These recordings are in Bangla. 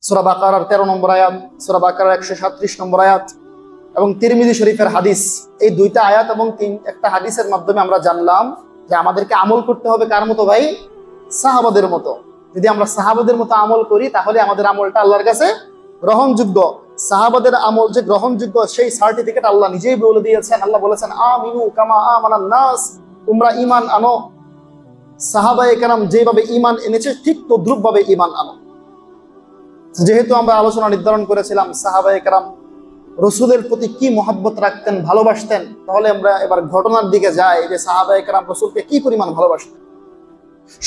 সূরা বাকারার 13 নম্বর আয়াত, সূরা বাকারার 137 নম্বর আয়াত এবং তিরমিজি শরীফের হাদিস, এই দুইটা আয়াত এবং একটা হাদিসের মাধ্যমে আমরা জানলাম যে আমাদেরকে আমল করতে হবে কার মতো ভাই? সাহাবাদের মতো। যদি আমরা সাহাবাদের মতো আমল করি তাহলে আমাদের আমলটা আল্লাহর কাছে গ্রহণযোগ্য। সাহাবাদের আমল যে গ্রহণযোগ্য সেই সার্টিফিকেট আল্লাহ নিজেই বলে দিয়েছেন। আল্লাহ বলেছেন, আমিনু কামা আমানান নাস, তোমরা ঈমান আনো, সাহাবায়ে কেরাম যেভাবে ঈমান এনেছে ঠিক তদ্রুপ ভাবে ঈমান আনো। যেহেতু আমরা আলোচনা নির্ধারণ করেছিলাম সাহাবায়ে কেরাম রসুলের প্রতি কি মহব্বত রাখতেন, ভালোবাসতেন, তাহলে আমরা এবার ঘটনার দিকে যাই যে সাহাবায়ে কেরাম রসুলকে কি পরিমাণ ভালোবাসতেন।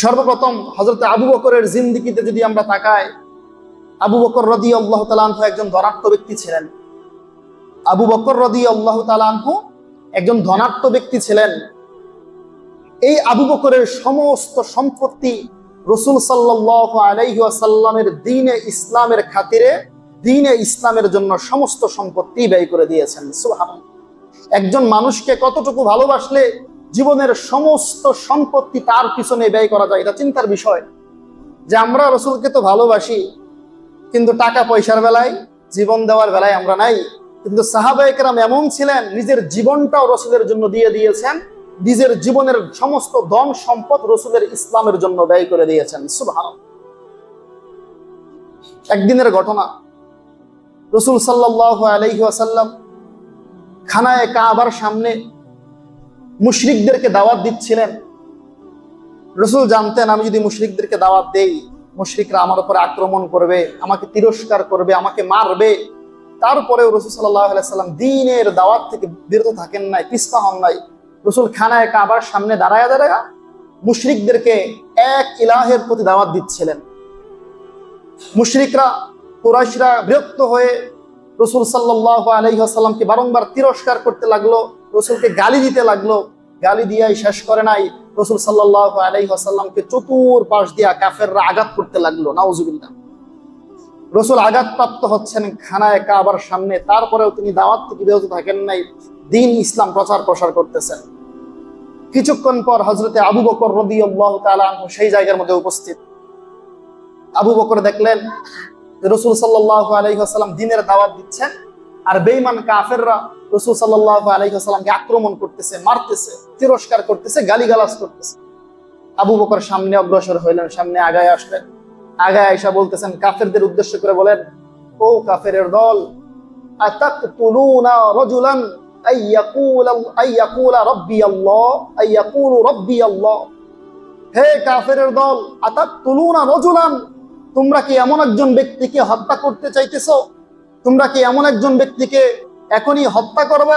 সর্বপ্রথম হযরত আবু বকরের জিন্দেগিতে যদি আমরা তাকাই, আবু বকর রাদিয়াল্লাহু তাআলা আনহু একজন ধনাঢ্য ব্যক্তি ছিলেন। আবু বকর রাদিয়াল্লাহু তাআলা আনহু একজন ধনাঢ্য ব্যক্তি ছিলেন। এই আবু বকরের সমস্ত সম্পত্তি রাসূল সাল্লাল্লাহু আলাইহি ওয়াসাল্লামের দ্বীনে ইসলামের খাতিরে, দ্বীনে ইসলামের জন্য সমস্ত সম্পত্তি ব্যয় করে দিয়েছেন। সুবহানাল্লাহ। একজন মানুষকে কতটুকু ভালোবাসলে জীবনের সমস্ত সম্পত্তি তার পিছনে ব্যয় করা যায়, এটা চিন্তার বিষয়। যে আমরা রাসূলকে তো ভালোবাসি, কিন্তু টাকা পয়সার বেলায়, জীবন দেওয়ার বেলায় আমরা নাই। কিন্তু সাহাবায়ে কেরাম এমন ছিলেন, নিজের জীবনটাও রাসূলের জন্য দিয়ে দিয়েছেন, নিজের জীবনের সমস্ত ধন সম্পদ রাসূলের ইসলামের জন্য ব্যয় করে দিয়েছেন। সুবহানাল্লাহ। একদিনের ঘটনা, রাসূল সাল্লাল্লাহু আলাইহি ওয়াসাল্লাম খানায়ে কাবার সামনে মুশরিকদেরকে দাওয়াত দিচ্ছিলেন। রাসূল জানতেন আমি যদি মুশরিকদেরকে দাওয়াত দেই, মুশরিকরা আমার উপরে আক্রমণ করবে, আমাকে তিরস্কার করবে, আমাকে মারবে। তারপরেও রাসূল সাল্লাল্লাহু আলাইহি ওয়াসাল্লাম দ্বীনের দাওয়াত থেকে বিরত থাকেন নাই, পিছপা হন নাই। রাসূল খানায়ে কাবার সামনে দাঁড়ায়া দাঁড়ায়া মুশরিকদেরকে এক ইলাহের প্রতি দাওয়াত দিচ্ছিলেন। মুশরিকরা, কুরাইশরা বিরক্ত হয়ে রাসূল সাল্লাল্লাহু আলাইহি ওয়াসাল্লামকে বারংবার তিরস্কার করতে লাগলো, রাসূলকে গালি দিতে লাগলো। গালি দিয়াই শেষ করে নাই, রাসূল সাল্লাল্লাহু আলাইহি ওয়াসাল্লামকে চতুর্পাশ দিয়া কাফেররা আঘাত করতে লাগলো। নাউজুবিল্লাহ। রাসূল আঘাতপ্রাপ্ত হচ্ছেন খানায়ে কাবার সামনে, তারপরেও তিনি দাওয়াত থেকে বিরত থাকেন নাই, দ্বীন ইসলাম প্রসার করতেছেন। কিছুক্ষণ পর হযরতে আবু বকর রাদিয়াল্লাহু তাআলা আনহু সেই জায়গার মধ্যে উপস্থিত। আবু বকর দেখলেন রাসূল সাল্লাল্লাহু আলাইহি ওয়াসাল্লাম দ্বীনের দাওয়াত দিচ্ছেন, আর বেঈমান কাফেররা রাসূল সাল্লাল্লাহু আলাইহি ওয়াসাল্লামকে আক্রমণ করতেছে, মারতেছে, তিরস্কার করতেছে, গালিগালাজ করতেছে। আবু বকর সামনে অগ্রসর হইলেন, সামনে আগায় আসলেন। আগায় আয়েশা বলতেছেন, কাফেরদের উদ্দেশ্য করে বলেন, ও কাফেরের দল, আতাকতুলুনা রাজুলান আইয়াকুলা রাব্বি আল্লাহ, আইয়াকুলু রাব্বি আল্লাহ। হে কাফেরের দল, আতাকতুলুনা রাজুলান, তোমরা কি এমন একজন ব্যক্তিকে হত্যা করতে চাইতেছো? তোমরা কি এমন একজন ব্যক্তিকে এখনই হত্যা করবে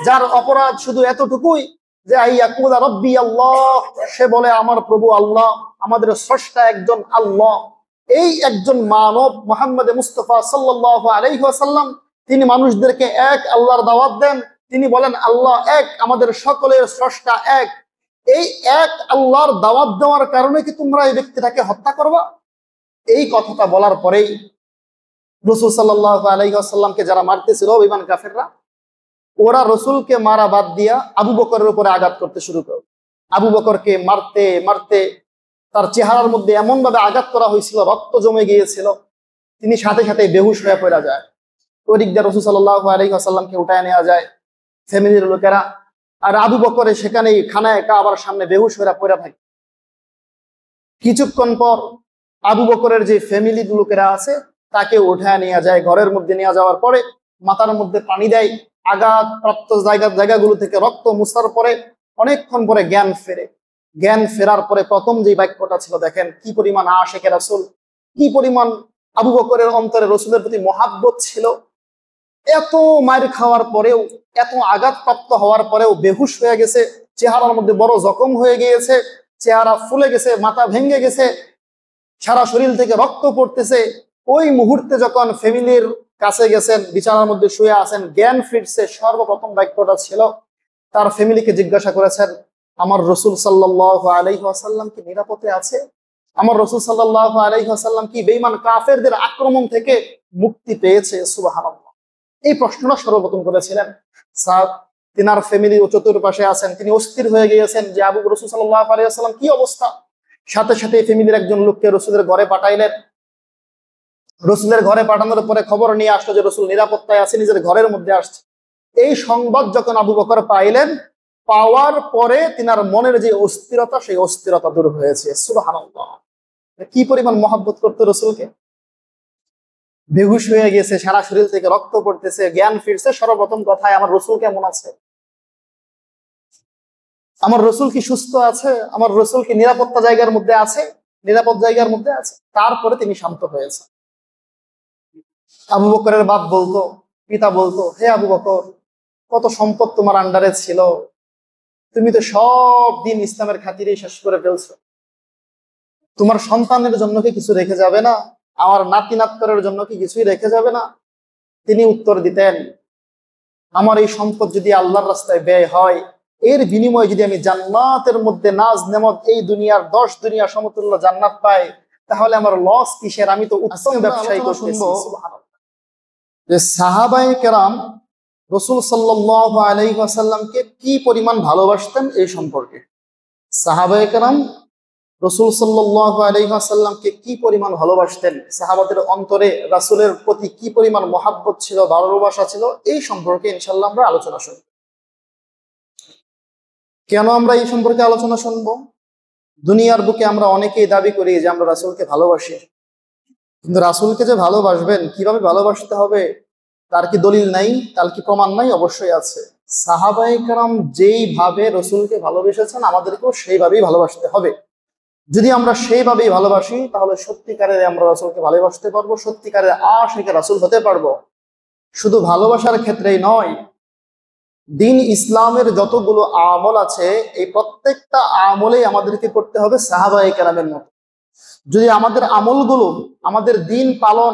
যার অপরাধ শুধু এতটুকুই যে আইয়াকুলা রাব্বি আল্লাহ, সে বলে আমার প্রভু আল্লাহ, আমাদের স্রষ্টা একজন আল্লাহ। এই একজন মানব মুহাম্মদ মুস্তাফা সাল্লাল্লাহু আলাইহি ওয়াসাল্লাম, তিনি মানুষদেরকে এক আল্লাহর দাওয়াত দেন। তিনি বলেন আল্লাহ এক, আমাদের সকলের স্রষ্টা এক। এই এক আল্লাহর দাওয়াত দেওয়ার কারণে কি তোমরা এই ব্যক্তিটাকে হত্যা করবা? এই কথাটা বলার পরেই রাসূল সাল্লাল্লাহু আলাইহি ওয়াসাল্লামকে যারা মারতেছিল বেঈমান কাফেররা, ওরা রাসূলকে মারা বাদ দিয়া আবু বকরের উপরে আঘাত করতে শুরু করে। আবু বকরকে মারতে মারতে তার চেহারার মধ্যে এমন ভাবে আঘাত করা হয়েছিল, রক্ত জমে গিয়েছিল, তিনি সাথে সাথে বেহুশ হয়ে পড়ে যায়। ওই দিক দিয়ে রাসূল সাল্লাল্লাহু আলাইহি ওয়াসাল্লামকে উঠায় নেওয়া যায় ফ্যামিলির লোকেরা, আর আবু বকর সেখানেই খানায়ে কাবার সামনে বেহুশ হয়ে পড়ে থাকে। কিছুক্ষণ পর আবু বকরের যে ফ্যামিলির লোকেরা আছে তাকে উঠায় নেওয়া যায়। ঘরের মধ্যে নিয়ে যাওয়ার পরে মাথার মধ্যে পানি দেয়, আঘাত প্রাপ্ত জায়গাগুলো থেকে রক্ত মুছার পরে অনেকক্ষণ পরে জ্ঞান ফেরে। জ্ঞান ফেরার পরে প্রথম যে বাক্যটা ছিল, দেখেন কি পরিমাণ আশিকে রাসূল, কি পরিমাণ আবু বকরের অন্তরে রাসূলের প্রতি মহাব্বত ছিল। এত মার খাওয়ার পরেও, এত আঘাত প্রাপ্ত হওয়ার পরেও বেহুশ হয়ে গেছে, চেহারার মধ্যে বড় জখম হয়ে গিয়েছে, চেহারা ফুলে গেছে, মাথা ভেঙে গেছে, সারা শরীর থেকে রক্ত পড়তেছে। ওই মুহূর্তে যখন ফ্যামিলির কাছে গেছেন, বিছানার মধ্যে শুয়ে আছেন, জ্ঞান ফিরছে, সর্বপ্রথম বাক্যটা ছিল, তার ফ্যামিলিকে জিজ্ঞাসা করেছেন, আমার রাসূল সাল্লাল্লাহু আলাইহি ওয়াসাল্লাম কি নিরাপদে আছে? আমার রাসূল সাল্লাল্লাহু আলাইহি ওয়াসাল্লাম কি বেঈমান কাফেরদের আক্রমণ থেকে মুক্তি পেয়েছে? সুবহানাল্লাহ। এই প্রশ্নটা সর্বপ্রথম করেছিলেন। সাদ তিনার ফ্যামিলি ও চতুর্পাশে আছেন, তিনি অস্থির হয়ে গিয়েছেন যে আবু রাসূল সাল্লাল্লাহু আলাইহি ওয়াসাল্লাম কি অবস্থা। সাথে সাথে ফ্যামিলির একজন লোককে রাসূলের ঘরে পাঠাইলেন। রসুলের ঘরে পাঠানোর পরে খবর নিয়ে আসলো যে রসুল নিরাপত্তায় আছে, নিজের ঘরের মধ্যে আসছে। এই সংবাদ যখন আবু বকর পাইলেন, পাওয়ার পরে তিনার মনের যে অস্থিরতা, সেই অস্থিরতা দূর হয়েছে। সুবহানাল্লাহ। কি পরিমাণ মহব্বত করতো রসুলকে। বেহুশ হয়ে গেছে, সারা শরীর থেকে রক্ত পড়তেছে, জ্ঞান ফিরছে, সর্বপ্রথম কথায় আমার রসুল কেমন আছে, আমার রসুল কি সুস্থ আছে, আমার রসুল কি নিরাপত্তা জায়গার মধ্যে আছে, নিরাপদ জায়গার মধ্যে আছে। তারপরে তিনি শান্ত হয়েছেন। আবু বকরের বাপ বলতো, পিতা বলতো, হে আবু বকর, কত সম্পদ তোমার আন্ডারে ছিল, তুমি তো সব দিন ইসলামের খাতিরে শেষ করে ফেলছো, তোমার সন্তানের জন্য কি কিছু রেখে যাবে না, আমার নাতি নাতকরের জন্য কি কিছুই রেখে যাবে না? তিনি উত্তর দিতেন, আমার এই সম্পদ যদি আল্লাহর রাস্তায় ব্যয় হয়, এর বিনিময়ে যদি আমি জান্নাতের মধ্যে নাজ নেমত এই দুনিয়ার 10 দুনিয়া সমতুল্য জান্নাত পাই, তাহলে আমার লস কিসের? আমি তো উত্তম ব্যবসায়ী শুনবো যে সাহাবায়ে কেরাম রাসূল সাল্লাল্লাহু আলাইহি ওয়াসাল্লামকে কি পরিমাণ ভালোবাসতেন এই সম্পর্কে। সাহাবায়ে কেরাম রাসূল সাল্লাল্লাহু আলাইহি ওয়াসাল্লামকে কি পরিমাণ ভালোবাসতেন, সাহাবাদের অন্তরে রাসূলের প্রতি কি পরিমাণ মহব্বত ছিল, ভালোবাসা ছিল, এই সম্পর্কে ইনশাআল্লাহ আমরা আলোচনা শুনব। কেন আমরা এই সম্পর্কে আলোচনা শুনবো? দুনিয়ার বুকে আমরা অনেকেই দাবি করি যে আমরা রাসূলকে ভালোবাসি, কিন্তু রাসূলকে যে ভালোবাসবেন, কিভাবে ভালোবাসতে হবে তার কি দলিল নাই, তার কি প্রমাণ নাই? অবশ্যই আছে। সাহাবায়ে কেরাম যেইভাবে রাসূলকে ভালোবেসেছেন, আমাদেরকেও সেইভাবেই ভালোবাসতে হবে। যদি আমরা সেইভাবেই ভালোবাসি, তাহলে সত্যিকারের আমরা রাসূলকে ভালোবাসতে পারবো, সত্যিকারের আশিকে রাসূল হতে পারবো। শুধু ভালোবাসার ক্ষেত্রেই নয়, দিন ইসলামের যতগুলো আমল আছে, এই প্রত্যেকটা আমলেই আমাদেরকে করতে হবে সাহাবায়ে কেরামের মতো। যদি আমাদের আমলগুলো, আমাদের দিন পালন,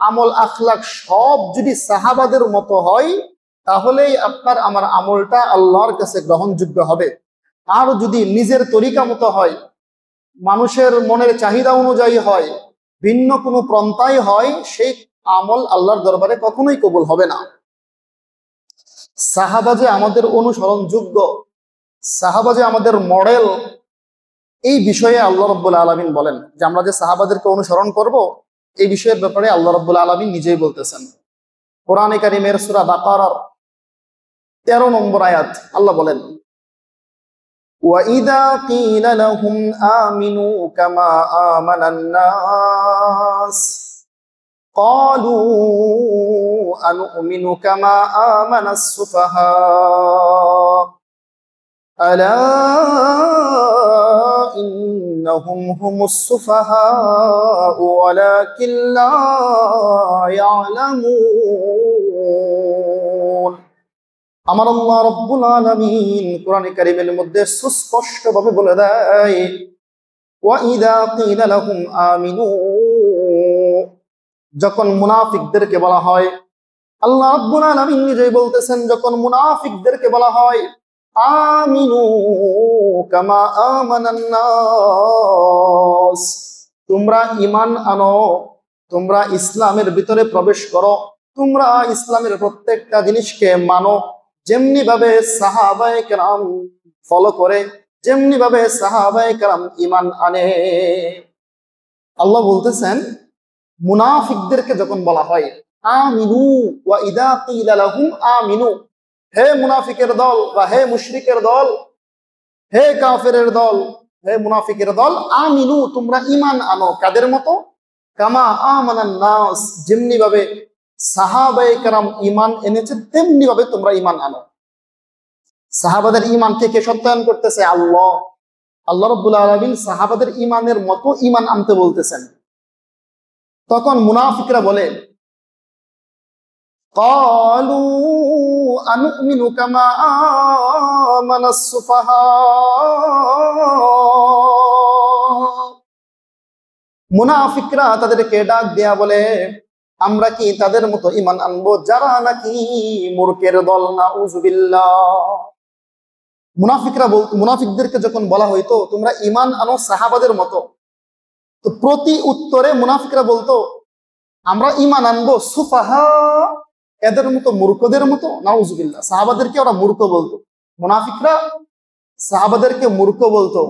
আমল আখলাক সব যদি সাহাবাদের মতো হয়, তাহলেই আপনার আমার আমলটা আল্লাহর কাছে গ্রহণযোগ্য হবে। আর যদি নিজের তরিকা মতো হয়, মানুষের মনের চাহিদা অনুযায়ী হয়, ভিন্ন কোনো পন্থায় হয়, সেই আমল আল্লাহর দরবারে কখনোই কবুল হবে না। সাহাবা যে আমাদের অনুসরণযোগ্য, সাহাবা যে আমাদের মডেল, এই বিষয়ে আল্লাহ রাব্বুল আলামিন বলেন যে আমরা যে সাহাবাদেরকে অনুসরণ করব, এই বিষয়ের ব্যাপারে আল্লাহ রাব্বুল আলামিন নিজেই বলতেছেন। কোরআনে কারীমের সূরা বাকারার 13 নম্বর আয়াত আল্লাহ বলেন, وَإِذَا قِيلَ لَهُمْ آمِنُوا كَمَا آمَنَ النَّاسُ قَالُوا أَنُؤْمِنُ كَمَا آمَنَ السُّفَهَاءُ أَلَا إِنَّهُمْ هُمُ السُّفَهَاءُ وَلَكِنْ لَا يَعْلَمُونَ। আমার আল্লাহ রাব্বুল আলামিন কোরআনে কারীমের মধ্যে সুস্পষ্টভাবে বলে দেয়, ওয়াইদা কিলা লাহুম আমিনু, যখন মুনাফিকদেরকে বলা হয়, আল্লাহ রাব্বুল আলামিন নিজেই বলতেছেন, যখন মুনাফিকদেরকে বলা হয় আমিনু কামা আমানান নাস, তোমরা ঈমান আনো, তোমরা ইসলামের ভিতরে প্রবেশ করো, তোমরা ইসলামের প্রত্যেকটা জিনিসকে মানো, যেমনি ভাবে সাহাবায়ে কেরাম ফলো করে, যেমনি ভাবে সাহাবায়ে কেরাম ঈমান আনে। আল্লাহ বলতেছেন, মুনাফিকদেরকে যখন বলা হয় আমিনু, ওয়া ইদা কিলা লাহুম আমিনু, হে মুনাফিকের দল বা হে মুশরিকের দল, হে কাফেরের দল, হে মুনাফিকের দল, আমিনু, তোমরা ঈমান আনো। কাদের মতো? কামা আমানান নাস, যেমনি ভাবে সাহাবায়ে কেরাম ঈমান এনেছে, তেমনি ভাবে তোমরা ঈমান আনো। সাহাবাদের ঈমানকে কে সত্যায়ন করতেছে? আল্লাহ। আল্লাহ রাব্বুল আলামিন সাহাবাদের ঈমানের মতো ঈমান আনতে বলতেছেন। তখন মুনাফিকরা বলে, ক্বালু আনুমিনু কামা আমানাস সুফাহা, মুনাফিকরা তাদেরকে ডাক দেয়া বলে, আমরা কি তাদের মতো ঈমান আনবো যারা নাকি মূর্খের দল? নাউযুবিল্লাহ। মুনাফিকদেরকে যখন বলা হইতো তোমরা ঈমান আনো সাহাবাদের মতো, তো প্রতি উত্তরে মুনাফিকরা বলতো আমরা ঈমান আনবো সুফাহা, এদের মতো, মূর্খদের মতো। নাউযুবিল্লাহ। সাহাবাদেরকে ওরা মূর্খ বলতো, মুনাফিকরা সাহাবাদেরকে মূর্খ বলতো।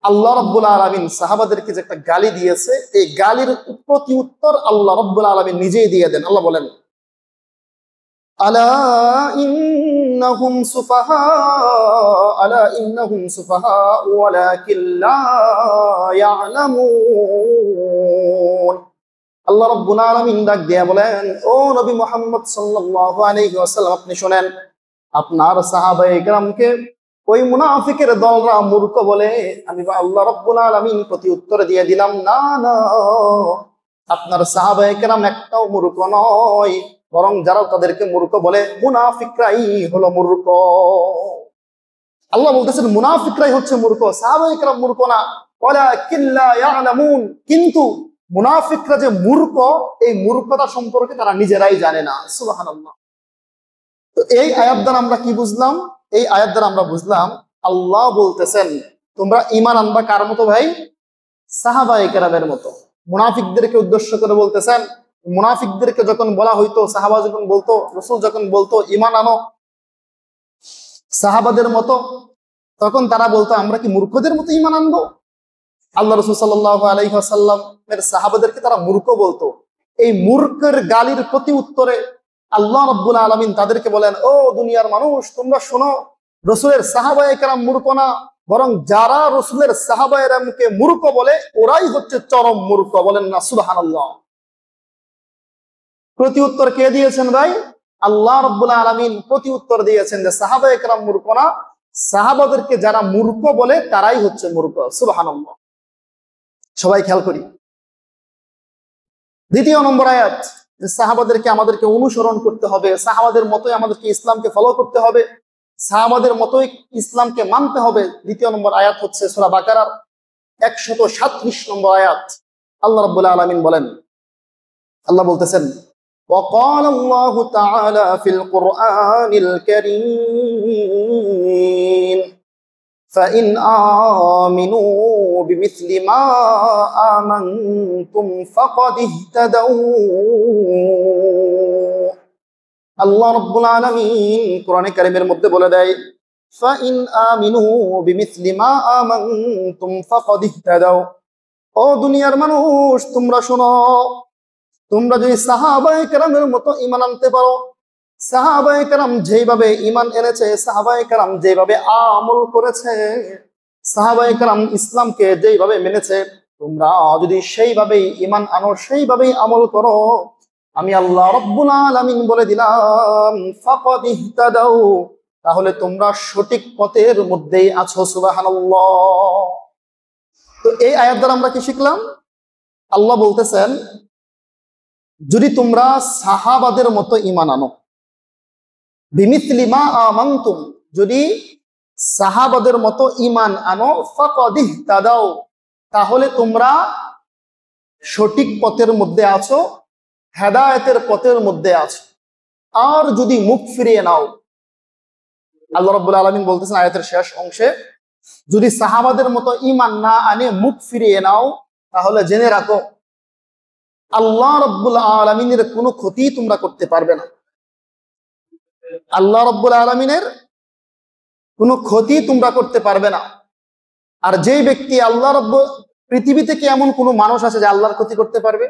আল্লাহ রাব্বুল আলামিন সাহাবাদেরকে যে একটা গালি দিয়েছে, এই গালির প্রতি উত্তর আল্লাহ রাব্বুল আলামিন নিজেই দিয়ে দেন। আল্লাহ বলেন, আলা ইন্নাহুম সুফাহা, আলা ইন্নাহুম সুফাহা ওয়ালাকিন লা ইয়ালামুন। আল্লাহ রাব্বুল আলামিন ডাক দিয়া বলেন, ও নবী মুহাম্মদ সাল্লাল্লাহু আলাইহি ওয়াসাল্লাম, আপনি শুনেন, আপনার সাহাবায়ে কেরামকে ওই মুনাফিকের দলরা মূর্খ বলে আমি আল্লাহ রাব্বুল আলামিন প্রতি উত্তর দিয়ে দিলাম, না না, আপনার সাহাবায়ে কেরাম একটাও মূর্খ নয়, বরং যারা তাদেরকে মূর্খ বলে মুনাফিকরাই হলো মূর্খ। আল্লাহ বলতেছেন মুনাফিকরাই হচ্ছে মূর্খ, সাহাবায়ে কেরাম মূর্খ না। ওয়ালাকিন লা ইয়ালামুন, কিন্তু মুনাফিকরা যে মূর্খ, এই মূর্খতা সম্পর্কে তারা নিজেরাই জানে না। সুবহানাল্লাহ। তো এই আয়াত দ্বারা আমরা কি বুঝলাম? এই আয়াত দ্বারা আমরা বুঝলাম আল্লাহ বলতেছেন তোমরা ঈমান আনবা কার মতো ভাই? সাহাবায়ে কেরামের মতো। মুনাফিকদেরকে উদ্দেশ্য করে বলতেছেন, মুনাফিকদেরকে যখন বলা হইতো, সাহাবা যখন বলতো, রাসূল যখন বলতো ঈমান আনো সাহাবাদের মতো, তখন তারা বলতো আমরা কি মূর্খদের মতো ঈমান আনবো? আল্লাহ রাসূল সাল্লাল্লাহু আলাইহি ওয়াসাল্লামের সাহাবাদেরকে তারা মূর্খ বলতো। এই মূর্খের গালির প্রতি উত্তরে আল্লাহ রাব্বুল আলামিন তাদেরকে বলেন, ও দুনিয়ার মানুষ, তোমরা শোনো, রাসূলের সাহাবায়ে কেরাম মূর্খ না, বরং যারা রাসূলের সাহাবায়ে কেরামকে মূর্খ বলে ওরাই হচ্ছে চরম মূর্খ। বলেন না সুবহানাল্লাহ। প্রতি উত্তর কে দিয়েছেন ভাই? আল্লাহ রাব্বুল আলামিন প্রতি উত্তর দিয়েছেন যে সাহাবায়ে কেরাম মূর্খ না, সাহাবাদেরকে যারা মূর্খ বলে তারাই হচ্ছে মূর্খ। সুবহানাল্লাহ। সবাই খেয়াল করি। দ্বিতীয় নম্বর আয়াত, যে সাহাবাদেরকে আমাদেরকে অনুসরণ করতে হবে, সাহাবাদের মতোই আমাদেরকে ইসলামকে ফলো করতে হবে, সাহাবাদের মতোই ইসলামকে মানতে হবে। দ্বিতীয় নম্বর আয়াত হচ্ছে সূরা বাকারার 137 নম্বর আয়াত। আল্লাহ রাব্বুল আলামিন বলেন, আল্লাহ বলতেছেন, وقال الله تعالى في القرآن الكريم فإن آمنوا بمثل ما آمنتم فقد اهتدوا। আল্লাহ রাব্বুল আলামিন কোরআনে কারীমের মধ্যে বলে দেয়, فإن آمنوا بمثل ما آمنتم فقد اهتدوا। ও দুনিয়ার মানুষ, তোমরা শোনো, তোমরা যদি সাহাবায়ে কেরামের মতো ঈমান আনতে পারো, সাহাবায়ে কেরাম যেভাবে ঈমান এনেছে, সাহাবায়ে কেরাম যেভাবে আমল করেছে, সাহাবায়ে কেরাম ইসলামকে যেভাবে মেনেছে, তোমরা যদি সেইভাবেই ঈমান আনো, সেইভাবেই আমল করো, আমি আল্লাহ রাব্বুল আলামিন বলে দিলাম ফাকাদ ইহতাদাউ, তাহলে তোমরা সঠিক পথের মধ্যেই আছো। সুবহানাল্লাহ। তো এই আয়াত দ্বারা আমরা কি শিখলাম? আল্লাহ বলতেছেন যদি তোমরা সাহাবাদের মতো ঈমান আনো, বিমিথলি মা আমানতুম, যদি সাহাবাদের মতো ঈমান আনো, ফাকাদ ইহতাদাউ, তাহলে তোমরা সঠিক পথের মধ্যে আছো, হেদায়েতের পথের মধ্যে আছো। আর যদি মুখ ফিরিয়ে নাও, আল্লাহ রাব্বুল আলামিন বলতেছেন আয়াতের শেষ অংশে, যদি সাহাবাদের মতো ঈমান না আনে মুখ ফিরিয়ে নাও, তাহলে জেনে রাখো আল্লাহ রাব্বুল আলামিনের কোনো ক্ষতি তোমরা করতে পারবে না। আল্লাহ রাব্বুল আলামিনের কোনো ক্ষতি তোমরা করতে পারবে না। আর যেই ব্যক্তি আল্লাহ রাব্বুল, পৃথিবীতে কি এমন কোনো মানুষ আছে যে আল্লাহর ক্ষতি করতে পারবে?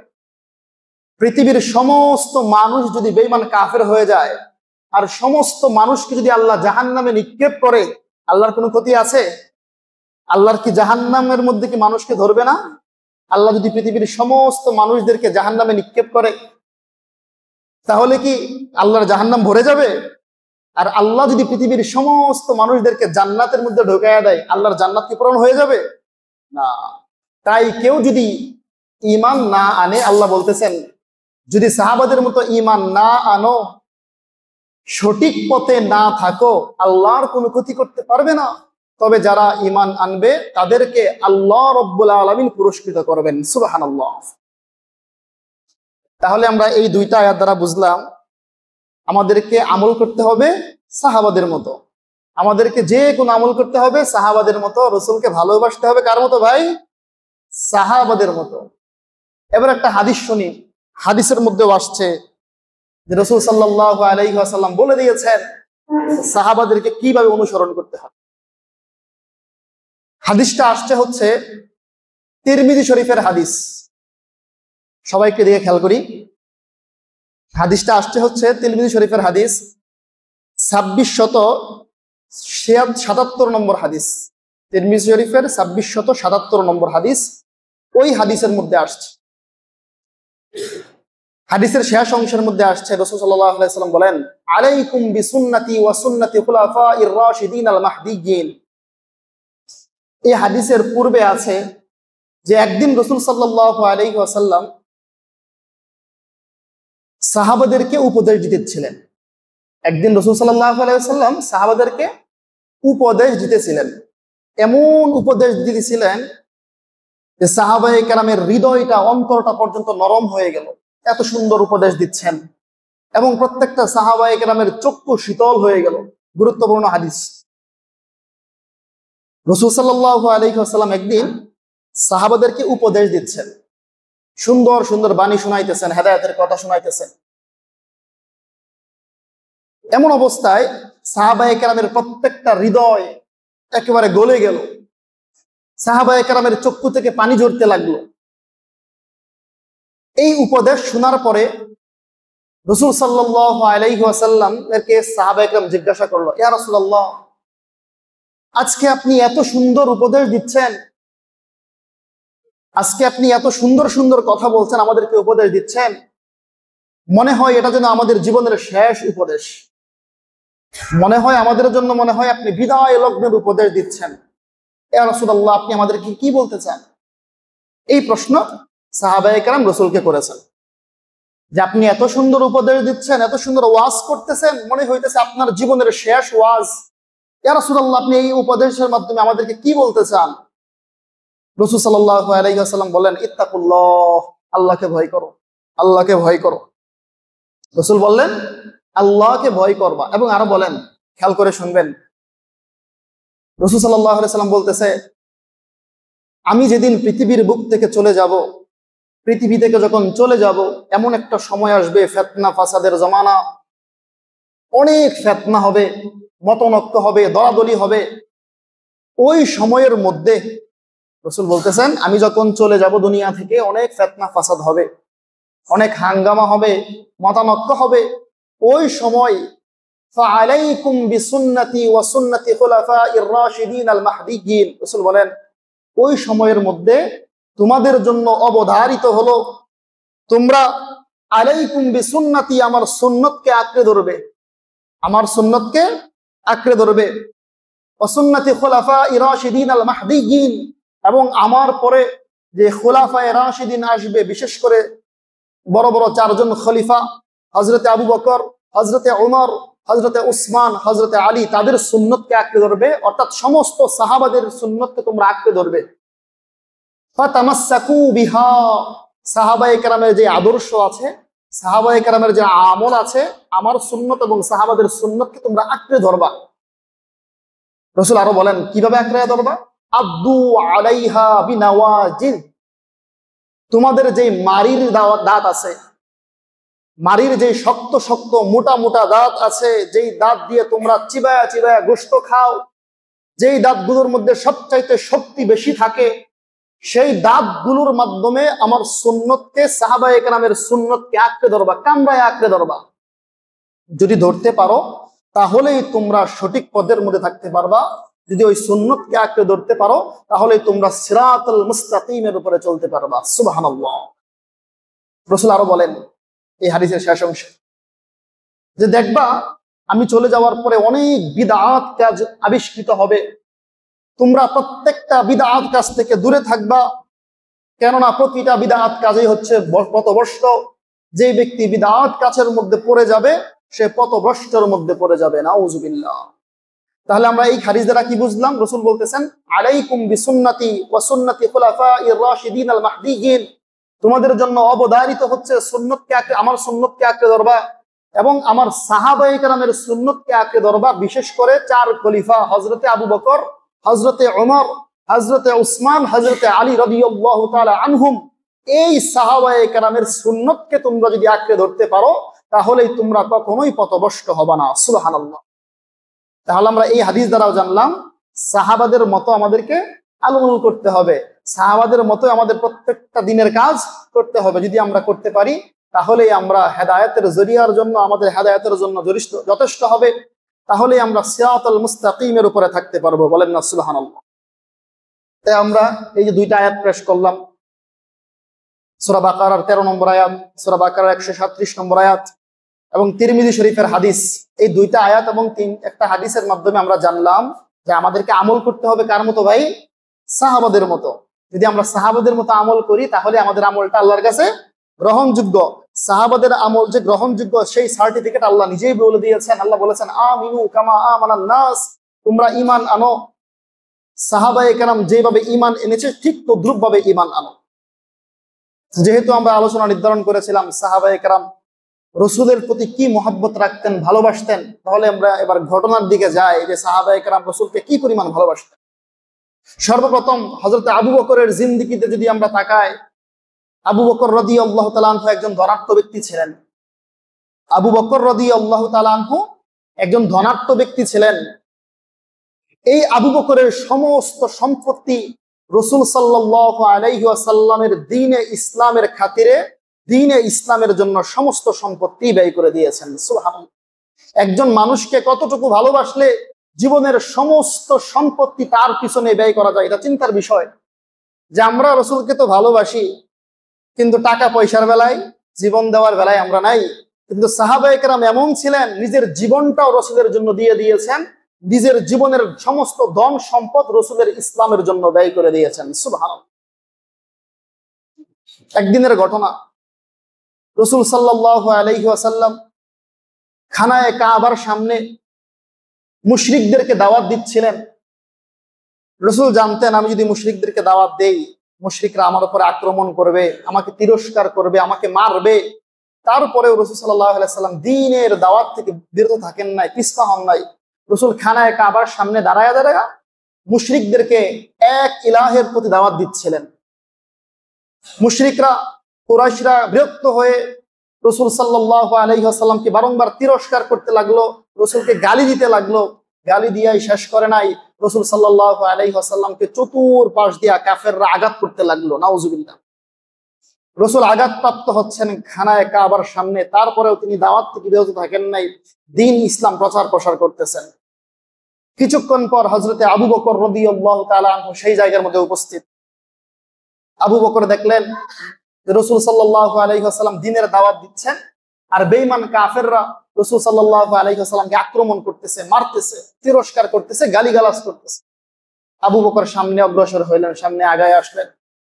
পৃথিবীর সমস্ত মানুষ যদি বেঈমান কাফের হয়ে যায়, আর সমস্ত মানুষকে যদি আল্লাহ জাহান্নামে নিক্ষেপ করে, আল্লাহর কোনো ক্ষতি আছে? আল্লাহর কি জাহান্নামের মধ্যে কি মানুষকে ধরবে না? আল্লাহ যদি পৃথিবীর সমস্ত মানুষদেরকে জাহান্নামে নিক্ষেপ করে, তাহলে কি আল্লাহর জাহান্নাম ভরে যাবে? আর আল্লাহ যদি পৃথিবীর সমস্ত মানুষদেরকে জান্নাতের মধ্যে ঢোকায়া দেয়, আল্লাহর জান্নাত কি পূরণ হয়ে যাবে? না। তাই কেউ যদি ঈমান না আনে, আল্লাহ বলতেছেন যদি সাহাবাদের মতো ঈমান না আনো, সঠিক পথে না থাকো, আল্লাহর কোনো ক্ষতি করতে পারবে না। তবে যারা ঈমান আনবে তাদেরকে আল্লাহ রাব্বুল আলামিন পুরস্কৃত করবেন। সুবহানাল্লাহ। তাহলে আমরা এই দুইটা আয়াত দ্বারা বুঝলাম আমাদেরকে আমল করতে হবে সাহাবাদের মতো। আমাদেরকে যে কোনো আমল করতে হবে সাহাবাদের মতো। রাসূলকে ভালোবাসতে হবে কার মতো ভাই? সাহাবাদের মতো। এবার একটা হাদিস শুনি। হাদিসের মধ্যেও আসছে যে রাসূল সাল্লাল্লাহু আলাইহি ওয়াসাল্লাম বলে দিয়েছেন সাহাবাদেরকে কিভাবে অনুসরণ করতে হবে। হাদিসটা আসছে হচ্ছে তিরমিজি শরীফের হাদিস। সবাইকে দিকে খেয়াল করি, হাদিসটা আসছে হচ্ছে তিরমিজি শরীফের হাদিস 2677 নম্বর হাদিস। তিরমিজি শরীফের 2677 নম্বর হাদিস, ওই হাদিসের মধ্যে আসছে, হাদিসের শেষ অংশের মধ্যে আসছে রাসূল সাল্লাল্লাহু আলাইহি ওয়াসাল্লাম বলেন, আলাইকুম বিসুন্নতি ওয়া সুন্নতি খুলাফাইর রাশিদিন আল মাহদিয়্যিন। এই হাদিসের পূর্বে আছে যে একদিন রাসূল সাল্লাল্লাহু আলাইহি ওয়াসাল্লাম সাহাবাদেরকে উপদেশ দিতেছিলেন। একদিন রাসূল সাল্লাল্লাহু আলাইহি ওয়াসাল্লাম সাহাবাদেরকে উপদেশ দিতেছিলেন। এমন উপদেশ দিতেছিলেন যে সাহাবায়ে কেরামের হৃদয়টা, অন্তরটা পর্যন্ত নরম হয়ে গেল। এত সুন্দর উপদেশ দিচ্ছেন এবং প্রত্যেকটা সাহাবায়ে কেরামের চক্ষু শীতল হয়ে গেল। গুরুত্বপূর্ণ হাদিস। রাসূল সাল্লাল্লাহু আলাইহি ওয়াসাল্লাম একদিন সাহাবাদেরকে উপদেশ দিচ্ছেন, সুন্দর সুন্দর বাণী শোনাইতেছেন, হেদায়েতের কথা শোনাইতেছেন। এমন অবস্থায় সাহাবায়ে কেরামের প্রত্যেকটা হৃদয় একেবারে গলে গেল, সাহাবায়ে কেরামের চক্ষু থেকে পানি ঝরতে লাগলো। এই উপদেশ শোনার পরে রাসূল সাল্লাল্লাহু আলাইহি ওয়াসাল্লাম এরকে সাহাবায়ে কেরাম জিজ্ঞাসা করলো, ইয়া রাসূলুল্লাহ, আজকে আপনি এত সুন্দর উপদেশ দিচ্ছেন, আজকে আপনি এত সুন্দর সুন্দর কথা বলছেন, আমাদেরকে উপদেশ দিচ্ছেন, মনে হয় এটা যেন আমাদের জীবনের শেষ উপদেশ, মনে হয় আমাদের জন্য, মনে হয় আপনি বিদায় লগ্নের উপদেশ দিচ্ছেন। ইয়া রাসূলুল্লাহ, আপনি আমাদেরকে কি বলতে চান? এই প্রশ্ন সাহাবায়ে কেরাম রাসূলকে করেছেন যে আপনি এত সুন্দর উপদেশ দিচ্ছেন, এত সুন্দর ওয়াজ করতেছেন, মনে হইতেছে আপনার জীবনের শেষ ওয়াজ। ইয়া রাসূলুল্লাহ, আপনি এই উপদেশের মাধ্যমে আমাদেরকে কি বলতে চান? রাসূল সাল্লাল্লাহু আলাইহি ওয়াসাল্লাম বলেন, ইত্তাকুল্লাহ, আল্লাহকে ভয় করো, আল্লাহকে ভয় করো। রাসূল বললেন, আল্লাহকে ভয় করবা। এবং আরো বলেন, খেয়াল করে শুনবেন, রাসূল সাল্লাল্লাহু আলাইহি ওয়াসাল্লাম বলতেছে, আমি যেদিন পৃথিবীর বুক থেকে চলে যাব, পৃথিবী থেকে যখন চলে যাব, এমন একটা সময় আসবে, ফিতনা ফাসাদের জামানা, অনেক ফিতনা হবে, মতনৈক্য হবে, দলাদলি হবে। ওই সময়ের মধ্যে রাসূল বলতেছেন, আমি যখন চলে যাব দুনিয়া থেকে, অনেক ফিতনা ফাসাদ হবে, অনেক হাঙ্গামা হবে, মতানৈক্য হবে। ওই সময় ফাআলাইকুম বিসুন্নতি ওয়া সুন্নতি খুলাফাইর রাশিদিন আল মাহদিয়্যিন, রাসূল বলেন, ওই সময়ের মধ্যে তোমাদের জন্য অবধারিত হলো, তোমরা আলাইকুম বিসুন্নতি, আমার সুন্নতকে আঁকড়ে ধরবে, আমার সুন্নতকে আঁকড়ে ধরবে, ওয়া সুন্নতি খুলাফাইর রাশিদিন আল মাহদিয়্যিন, এবং আমার পরে যে খুলাফায়ে রাশিদিন আসবে, বিশেষ করে বড় বড় চারজন খলিফা, হযরতে আবু বকর, হযরতে ওমর, হযরতে উসমান, হযরতে আলী, তাদের সুন্নতকে আঁকড়ে ধরবে, অর্থাৎ সমস্ত সাহাবাদের সুন্নতকে তোমরা আঁকড়ে ধরবে। ফাতামাসসাকু বিহা, সাহাবায়ে কেরামের যে আদর্শ আছে, সাহাবায়ে কেরামের যে আমল আছে, আমার সুন্নত এবং সাহাবাদের সুন্নতকে তোমরা আঁকড়ে ধরবা। রাসূল আরো বলেন, কিভাবে আঁকড়ে ধরবা? আদ্দু আলাইহা বিনাওয়াজিদ, তোমাদের যে মারির দাঁত আছে, মারির যে শক্ত শক্ত মোটা মোটা দাঁত আছে, যেই দাঁত দিয়ে তোমরা চিবায়া চিবায়া গোশত খাও, যেই দাঁতগুলোর মধ্যে সবচাইতে শক্তি বেশি থাকে, সেই দাঁতগুলোর মাধ্যমে আমার সুন্নতকে, সাহাবায়ে কেরামের সুন্নতকে আঁকড়ে ধরবা, কামড়ায় আঁকড়ে ধরবা। যদি ধরতে পারো তাহলেই তোমরা সঠিক পথের মধ্যে থাকতে পারবা। যদি ওই সুন্নতকে আঁকড়ে ধরতে পারো তাহলেই তোমরা সিরাতুল মুস্তাকিমের উপরে চলতে পারবা। সুবহানাল্লাহ। রাসূল আরো বলেন এই হাদিসের শেষ অংশে যে দেখবা, আমি চলে যাওয়ার পরে অনেক বিদআত কাজ আবিষ্কৃত হবে, তোমরা প্রত্যেকটা বিদআত কাজ থেকে দূরে থাকবা, কেননা প্রতিটা বিদআত কাজই হচ্ছে পথভ্রষ্ট। যে ব্যক্তি বিদআত কাজের মধ্যে পড়ে যাবে, সে পথভ্রষ্টের মধ্যে পড়ে যাবে, নাউযুবিল্লাহ। তাহলে আমরা এই হাদিস দ্বারা কি বুঝলাম? রাসূল বলতেছেন, আলাইকুম বিসুন্নতি ওয়া সুন্নতি খুলাফাইর রাশিদিন আল মাহদিয়্যিন, তোমাদের জন্য অবধারিত হচ্ছে সুন্নতকে আমার সুন্নতকে আঁকড়ে ধরবা এবং আমার সাহাবায়ে কেরামের সুন্নতকে আঁকড়ে ধরবা। বিশেষ করে চার খলিফা, হযরতে আবু বকর, হযরতে ওমর, হযরতে উসমান, হযরতে আলী রাদিয়াল্লাহু তাআলা আনহুম, এই সাহাবায়ে কেরামের সুন্নতকে তোমরা যদি আঁকড়ে ধরতে পারো তাহলেই তোমরা কখনোই পথভ্রষ্ট হবে না। সুবহানাল্লাহ। তাহলে আমরা এই হাদিস দ্বারাও জানলাম সাহাবাদের মতো আমাদেরকে আমল করতে হবে, সাহাবাদের মতো আমাদের প্রত্যেকটা দিনের কাজ করতে হবে। যদি আমরা করতে পারি তাহলেই আমরা হেদায়েতের জরিয়ার জন্য, আমাদের হেদায়েতের জন্য যথেষ্ট হবে। তাহলেই আমরা সিরাতুল মুস্তাকিমের উপরে থাকতে পারবো। বলেন না সুবহানাল্লাহ। তাই আমরা এই যে দুইটা আয়াত পেশ করলাম, সূরা বাকারার 13 নম্বর আয়াত, সূরা বাকারার 137 নম্বর আয়াত এবং তিরমিজি শরীফের হাদিস, এই দুইটা আয়াত এবং একটা হাদিসের মাধ্যমে আমরা জানলাম যে আমাদেরকে আমল করতে হবে কার মতো ভাই? সাহাবাদের মতো। যদি আমরা সাহাবাদের মতো আমল করি তাহলে আমাদের আমলটা আল্লাহর কাছে গ্রহণযোগ্য। সাহাবাদের আমল যে গ্রহণযোগ্য সেই সার্টিফিকেট আল্লাহ নিজেই বলে দিয়েছেন। আল্লাহ বলেছেন, আমিনু কামা আমানান নাস, তোমরা ঈমান আনো সাহাবায়ে কেরাম যেভাবে ঈমান এনেছে ঠিক তদ্রুপ ভাবে ঈমান আনো। যেহেতু আমরা আলোচনা নির্ধারণ করেছিলাম সাহাবায়ে কেরাম রসুলের প্রতি কি মহব্বত রাখতেন, ভালোবাসতেন, তাহলে আমরা এবার ঘটনার দিকে যাই যে সাহাবায়ে কেরাম রসুলকে কি পরিমাণ ভালোবাসতেন। সর্বপ্রথম হযরত আবু বকরের জিন্দেগিতে যদি আমরা তাকাই, আবু বকর রাদিয়াল্লাহু তাআলা আনহু একজন ধনাঢ্য ব্যক্তি ছিলেন। আবু বকর রাদিয়াল্লাহু তাআলা আনহু একজন ধনাঢ্য ব্যক্তি ছিলেন। এই আবু বকরের সমস্ত সম্পত্তি রাসূল সাল্লাল্লাহু আলাইহি ওয়াসাল্লামের দ্বীনে ইসলামের খাতিরে, দ্বীনে ইসলামের জন্য সমস্ত সম্পত্তি ব্যয় করে দিয়েছেন। সুবহানাল্লাহ। একজন মানুষকে কতটুকু ভালোবাসলে জীবনের সমস্ত সম্পত্তি তার পিছনে ব্যয় করা যায়, এটা চিন্তার বিষয়। যে আমরা রাসূলকে তো ভালোবাসি, কিন্তু টাকা পয়সার বেলায়, জীবন দেওয়ার বেলায় আমরা নাই। কিন্তু সাহাবায়ে কেরাম এমন ছিলেন, নিজের জীবনটাও রাসূলের জন্য দিয়ে দিয়েছেন, নিজের জীবনের সমস্ত ধন সম্পদ রাসূলের ইসলামের জন্য ব্যয় করে দিয়েছেন। সুবহানাল্লাহ। একদিনের ঘটনা, রাসূল সাল্লাল্লাহু আলাইহি ওয়াসাল্লাম খানায়ে কাবার সামনে মুশরিকদেরকে দাওয়াত দিচ্ছিলেন। রাসূল জানতেন আমি যদি মুশরিকদেরকে দাওয়াত দেই, মুশরিকরা আমার উপরে আক্রমণ করবে, আমাকে তিরস্কার করবে, আমাকে মারবে। তারপরেও রাসূল সাল্লাল্লাহু আলাইহি ওয়াসাল্লাম দ্বীনের দাওয়াত থেকে বিরত থাকেন নাই, পিছপা হন নাই। রাসূল খানায়ে কাবার সামনে দাঁড়ায়া দাঁড়ায়া মুশরিকদেরকে এক ইলাহের প্রতি দাওয়াত দিচ্ছিলেন। মুশরিকরা, কুরাইশরা বিরক্ত হয়ে রাসূল সাল্লাল্লাহু আলাইহি ওয়াসাল্লামকে বারংবার তিরস্কার করতে লাগলো, রাসূলকে গালি দিতে লাগলো। গালি দিয়াই শেষ করে নাই, রাসূল সাল্লাল্লাহু আলাইহি ওয়াসাল্লামকে চতুর্পাশ দিয়া কাফেররা আঘাত করতে লাগলো। নাউজুবিল্লাহ। রাসূল আঘাতপ্রাপ্ত হচ্ছেন খানায়ে কাবার সামনে, তারপরেও তিনি দাওয়াত থেকে বিরত থাকেন নাই, দ্বীন ইসলাম প্রচার প্রসার করতেছেন। কিছুক্ষণ পর হযরতে আবু বকর রাদিয়াল্লাহু তাআলা আনহু সেই জায়গার মধ্যে উপস্থিত। আবু বকর দেখলেন রাসূল সাল্লাল্লাহু আলাইহি ওয়াসাল্লাম দ্বীনের দাওয়াত দিচ্ছেন, আর বেঈমান কাফেররা রাসূল সাল্লাল্লাহু আলাইহি ওয়াসাল্লামকে আক্রমণ করতেছে, মারতেছে, তিরস্কার করতেছে, গালিগালাজ করতেছে। আবু বকর সামনে অগ্রসর হইলেন, সামনে আগায় আসলেন।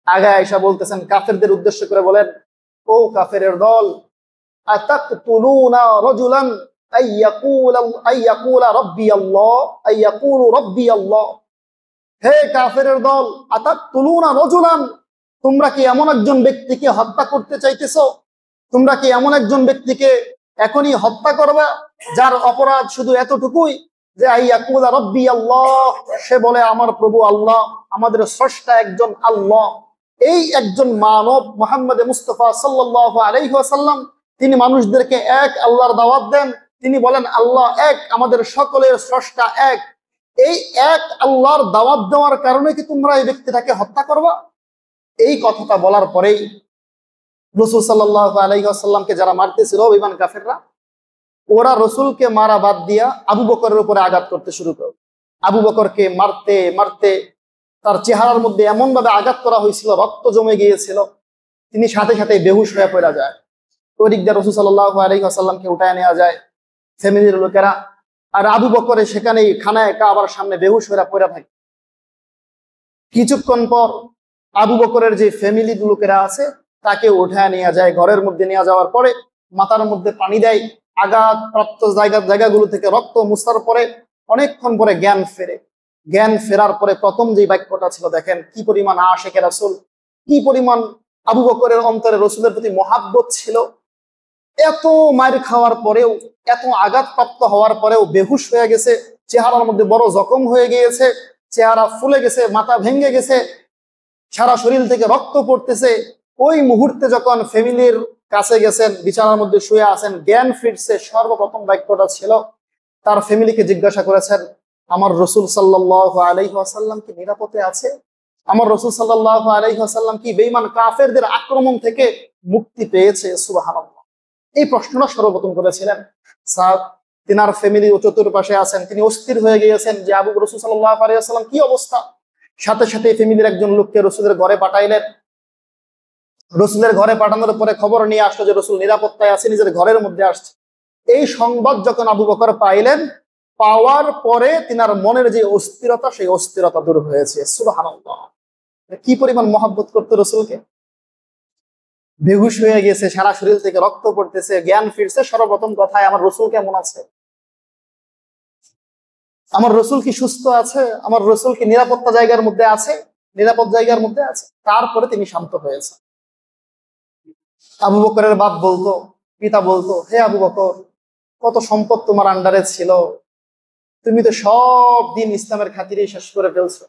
আগায় আয়েশা বলতেছেন, কাফেরদের উদ্দেশ্য করে বলেন, ও কাফেরের দল, আতাকতুলুনা রাজুলান আইয়াকুলা রাব্বি আল্লাহ, আইয়াকুলু রাব্বি আল্লাহ। হে কাফেরের দল, আতাকতুলুনা রাজুলান, তোমরা কি এমন একজন ব্যক্তিকে হত্যা করতে চাইতেছো? তোমরা কি এমন একজন ব্যক্তিকে এখনই হত্যা করবে যার অপরাধ শুধু এতটুকুই যে আইয়াকুলা রাব্বি আল্লাহ, সে বলে আমার প্রভু আল্লাহ, আমাদের স্রষ্টা একজন আল্লাহ। এই একজন মানব মুহাম্মদ মুস্তাফা সাল্লাল্লাহু আলাইহি ওয়াসাল্লাম, তিনি মানুষদেরকে এক আল্লাহর দাওয়াত দেন। তিনি বলেন আল্লাহ এক, আমাদের সকলের স্রষ্টা এক। এই এক আল্লাহর দাওয়াত দেওয়ার কারণে কি তোমরা এই ব্যক্তিটাকে হত্যা করবা? এই কথাটা বলার পরেই রাসূল সাল্লাল্লাহু আলাইহি ওয়াসাল্লামকে যারা মারতেছিল বেঈমান কাফেররা, ওরা রাসূলকে মারা বাদ দিয়া আবু বকরের উপরে আঘাত করতে শুরু করে। আবু বকরকে মারতে মারতে তার চেহারার মধ্যে এমন ভাবে আঘাত করা হয়েছিল, রক্ত জমে গিয়েছিল, তিনি সাথে সাথে বেহুশ হয়ে পড়ে যায়। ওই দিক দিয়ে রাসূল সাল্লাল্লাহু আলাইহি ওয়াসাল্লামকে উঠায় নেওয়া যায় ফ্যামিলির লোকেরা, আর আবু বকরে সেখানেই খানায়ে কাবার সামনে বেহুশ হয়ে পড়ে থাকে। কিছুক্ষণ পর আবু বকরের যে ফ্যামিলির লোকেরা আছে তাকে উঠায় নেওয়া যায়। ঘরের মধ্যে নিয়ে যাওয়ার পরে মাথার মধ্যে পানি দেয়, আঘাতপ্রাপ্ত জায়গাগুলো থেকে রক্ত মুছার পরে অনেকক্ষণ পরে জ্ঞান ফেরে। জ্ঞান ফেরার পরে প্রথম যে বাক্যটা ছিল, দেখেন কি পরিমাণ আশিকে রাসূল, কি পরিমাণ আবু বকরের অন্তরে রাসূলের প্রতি মহাব্বত ছিল। এত মার খাওয়ার পরেও, এত আঘাতপ্রাপ্ত হওয়ার পরেও বেহুশ হয়ে গেছে, চেহারার মধ্যে বড় জখম হয়ে গিয়েছে, চেহারা ফুলে গেছে, মাথা ভেঙে গেছে, সারা শরীর থেকে রক্ত পড়তেছে। ওই মুহূর্তে যখন ফ্যামিলির কাছে গেছেন, বিছানার মধ্যে শুয়ে আছেন, জ্ঞান ফিরছে, সর্বপ্রথম বাক্যটা ছিল, তার ফ্যামিলিকে জিজ্ঞাসা করেছেন, আমার রাসূল সাল্লাল্লাহু আলাইহি ওয়াসাল্লাম কি নিরাপদে আছে? আমার রাসূল সাল্লাল্লাহু আলাইহি ওয়াসাল্লাম কি বেঈমান কাফেরদের আক্রমণ থেকে মুক্তি পেয়েছে? সুবহানাল্লাহ। এই প্রশ্নটা সর্বপ্রথম করেছিলেন। সাদ তিনার ফ্যামিলি ও চতুর্পাশে আছেন, তিনি অস্থির হয়ে গিয়েছেন যে আবু রাসূল সাল্লাল্লাহু আলাইহি ওয়াসাল্লাম কি অবস্থা। সাথে সাথে ফ্যামিলির একজন লোককে রাসূলের ঘরে পাঠাইলেন। রাসূলের ঘরে পাঠানোর পরে খবর নিয়ে আসলো যে রাসূল নিরাপত্তায় আছে, নিজের ঘরের মধ্যে আসছে। এই সংবাদ যখন আবু বকর পাইলেন, পাওয়ার পরে তিনার মনের যে অস্থিরতা, সেই অস্থিরতা দূর হয়েছে। সুবহানাল্লাহ। কি পরিমাণ মহব্বত করতো রাসূলকে। বেহুশ হয়ে গেছে, সারা শরীর থেকে রক্ত পড়তেছে, জ্ঞান ফিরছে, সর্বপ্রথম কথায় আমার রাসূল কেমন আছে, আমার রাসূল কি সুস্থ আছে, আমার রাসূল কি নিরাপত্তা জায়গার মধ্যে আছে, নিরাপদ জায়গার মধ্যে আছে। তারপরে তিনি শান্ত হয়েছে। আবু বকরের বাপ বলতো, পিতা বলতো, হে আবু বকর, কত সম্পদ তোমার আন্ডারে ছিল, তুমি তো সব দিন ইসলামের খাতিরে শেষ করে ফেলছো,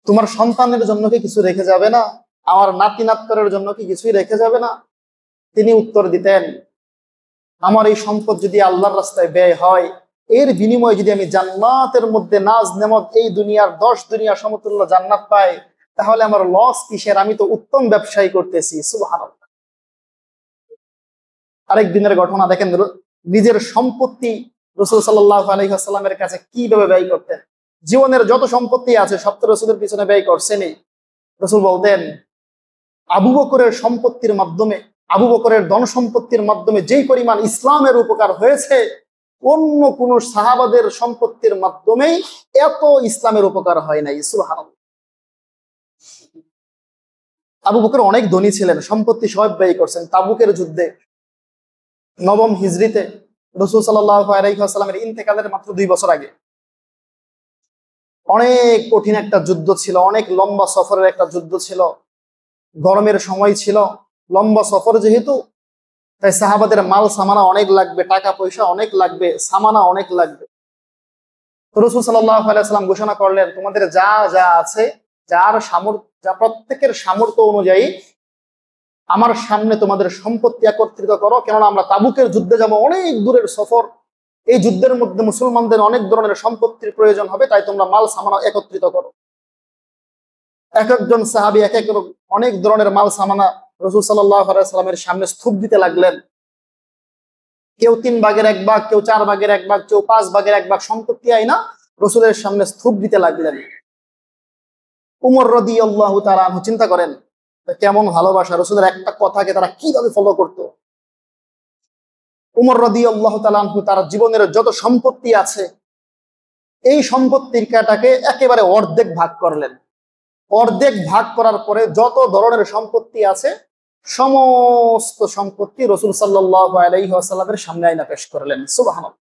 তোমার সন্তানের জন্য কি কিছু রেখে যাবে না, আমার নাতি নাতকরের জন্য কি কিছুই রেখে যাবে না? তিনি উত্তর দিতেন, আমার এই সম্পদ যদি আল্লাহর রাস্তায় ব্যয় হয়, এর বিনিময়ে যদি আমি জান্নাতের মধ্যে নাজ নেমত এই দুনিয়ার 10 দুনিয়া সমতুল্য জান্নাত পাই, তাহলে আমার লস কিসের, আমি তো উত্তম ব্যবসায়ী করতেছি। সুবহানাল্লাহ। আরেক দিনের ঘটনা দেখেন, নিজের সম্পত্তি রাসূল সাল্লাল্লাহু আলাইহি ওয়াসাল্লামের কাছে কিভাবে ব্যয় করতেন। জীবনের যত সম্পত্তি আছে সব তো রাসূলের পিছনে ব্যয় করছেনই। রাসূল বলতেন, আবু বকরের সম্পত্তির মাধ্যমে, আবু বকরের ধন সম্পত্তির মাধ্যমে যেই পরিমাণ ইসলামের উপকার হয়েছে, অন্য কোন সাহাবাদের সম্পত্তির মাধ্যমেই এত ইসলামের উপকার হয় নাই। সুবহানাল্লাহ। আবু বকর অনেক ধনী ছিলেন, সম্পত্তি সব ব্যয় করছেন। তাবুকের যুদ্ধে 9ম হিজরিতে রাসূল সাল্লাল্লাহু আলাইহি ওয়াসাল্লামের ইন্তেকালের মাত্র 2 বছর আগে অনেক কঠিন একটা যুদ্ধ ছিল, অনেক লম্বা সফরের একটা যুদ্ধ ছিল, গরমের সময় ছিল, লম্বা সফর যেহেতু, তাই সাহাবাদের মাল সামানা অনেক লাগবে, টাকা পয়সা অনেক লাগবে, সামানা অনেক লাগবে। রাসূল সাল্লাল্লাহু আলাইহি ওয়াসাল্লাম ঘোষণা করলেন, তোমাদের যা যা আছে, যার সামর্থ্য, যা প্রত্যেকের সামর্থ্য অনুযায়ী আমার সামনে তোমাদের সম্পত্তি একত্রিত করো, কেননা আমরা তাবুকের যুদ্ধে যাবো, অনেক দূরের সফর, এই যুদ্ধের মধ্যে মুসলমানদের অনেক ধরনের সম্পত্তির প্রয়োজন হবে, তাই তোমরা মাল সামানা একত্রিত করো। এক একজন সাহাবী এক এক অনেক ধরনের মাল সামানা রাসূল সাল্লাল্লাহু আলাইহি ওয়াসাল্লামের সামনে স্তূপ দিতে লাগলেন। কেউ 3 ভাগের 1 ভাগ, কেউ 4 ভাগের 1 ভাগ, কেউ 5 ভাগের 1 ভাগ সম্পত্তি আইনা রাসূলের সামনে স্তূপ দিতে লাগলেন। উমর রাদিয়াল্লাহু তাআলা আনহু, চিন্তা করেন কেমন ভালোবাসা, রাসূলের একটা কথাকে তারা কিভাবে ফলো করতো। উমর রাদিয়াল্লাহু তাআলা আনহু তার জীবনের যত সম্পত্তি আছে, এই সম্পত্তির কাটাকে একেবারে অর্ধেক ভাগ করলেন। অর্ধেক ভাগ করার পরে যত ধরনের সম্পত্তি আছে, সমস্ত সম্পত্তি রাসূল সাল্লাল্লাহু আলাইহি ওয়াসাল্লামের সামনে আইনা পেশ করলেন। সুবহানাল্লাহ।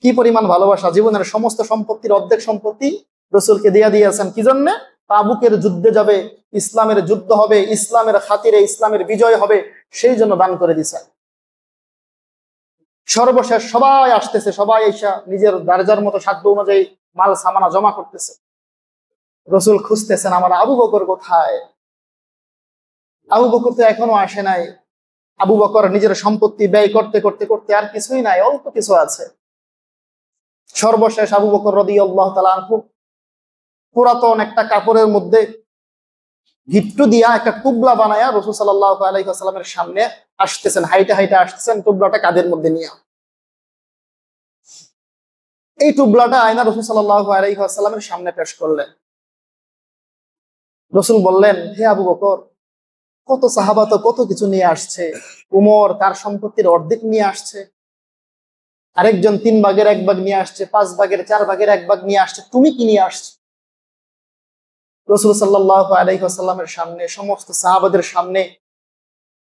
কি পরিমাণ ভালোবাসা, জীবনের সমস্ত সম্পত্তির অর্ধেক সম্পত্তি রাসূলকে দিয়ে দিয়েছেন। কি জন্য? তাবুকের যুদ্ধে যাবে, ইসলামের যুদ্ধ হবে, ইসলামের খাতিরে ইসলামের বিজয় হবে, সেই জন্য দান করে দিয়েছেন। সর্বশেষ সবাই আসতেছে, সবাই এসে নিজের দারজার মতো সাধ্য অনুযায়ী মাল সামানা জমা করতেছে। রাসূল খুঁজতেছেন, আমার আবু বকর কোথায়? আবু বকর তো এখনো আসে নাই। আবু বকর নিজের সম্পত্তি ব্যয় করতে করতে করতে আর কিছুই নাই, অল্প কিছু আছে। সর্বশেষ আবু বকর রাদিয়াল্লাহু তাআলা আনহু পুরাতন একটা কাপড়ের মধ্যে গিট্টু দিয়া একটা টুবলা বানায়া রাসূল সাল্লাল্লাহু আলাইহি ওয়াসাল্লামের সামনে আসতেছেন, হাইটে হাইটে আসতেছেন, টুবলাটা কাঁধের মধ্যে নিয়ে। এই টুবলাটা আয়না রাসূল সাল্লাল্লাহু আলাইহি ওয়াসাল্লামের সামনে পেশ করলেন। রাসূল বললেন, হে আবু বকর, কত সাহাবা তো কত কিছু নিয়ে আসছে, উমর তার সম্পত্তির অর্ধেক নিয়ে আসছে, আরেকজন 3 ভাগের 1 ভাগ নিয়ে আসছে, 5 ভাগের 4 ভাগের 1 ভাগ নিয়ে আসছে, তুমি কি নিয়ে আসছো? রাসূল সাল্লাল্লাহু আলাইহি ওয়াসাল্লামের সামনে, সমস্ত সাহাবাদের সামনে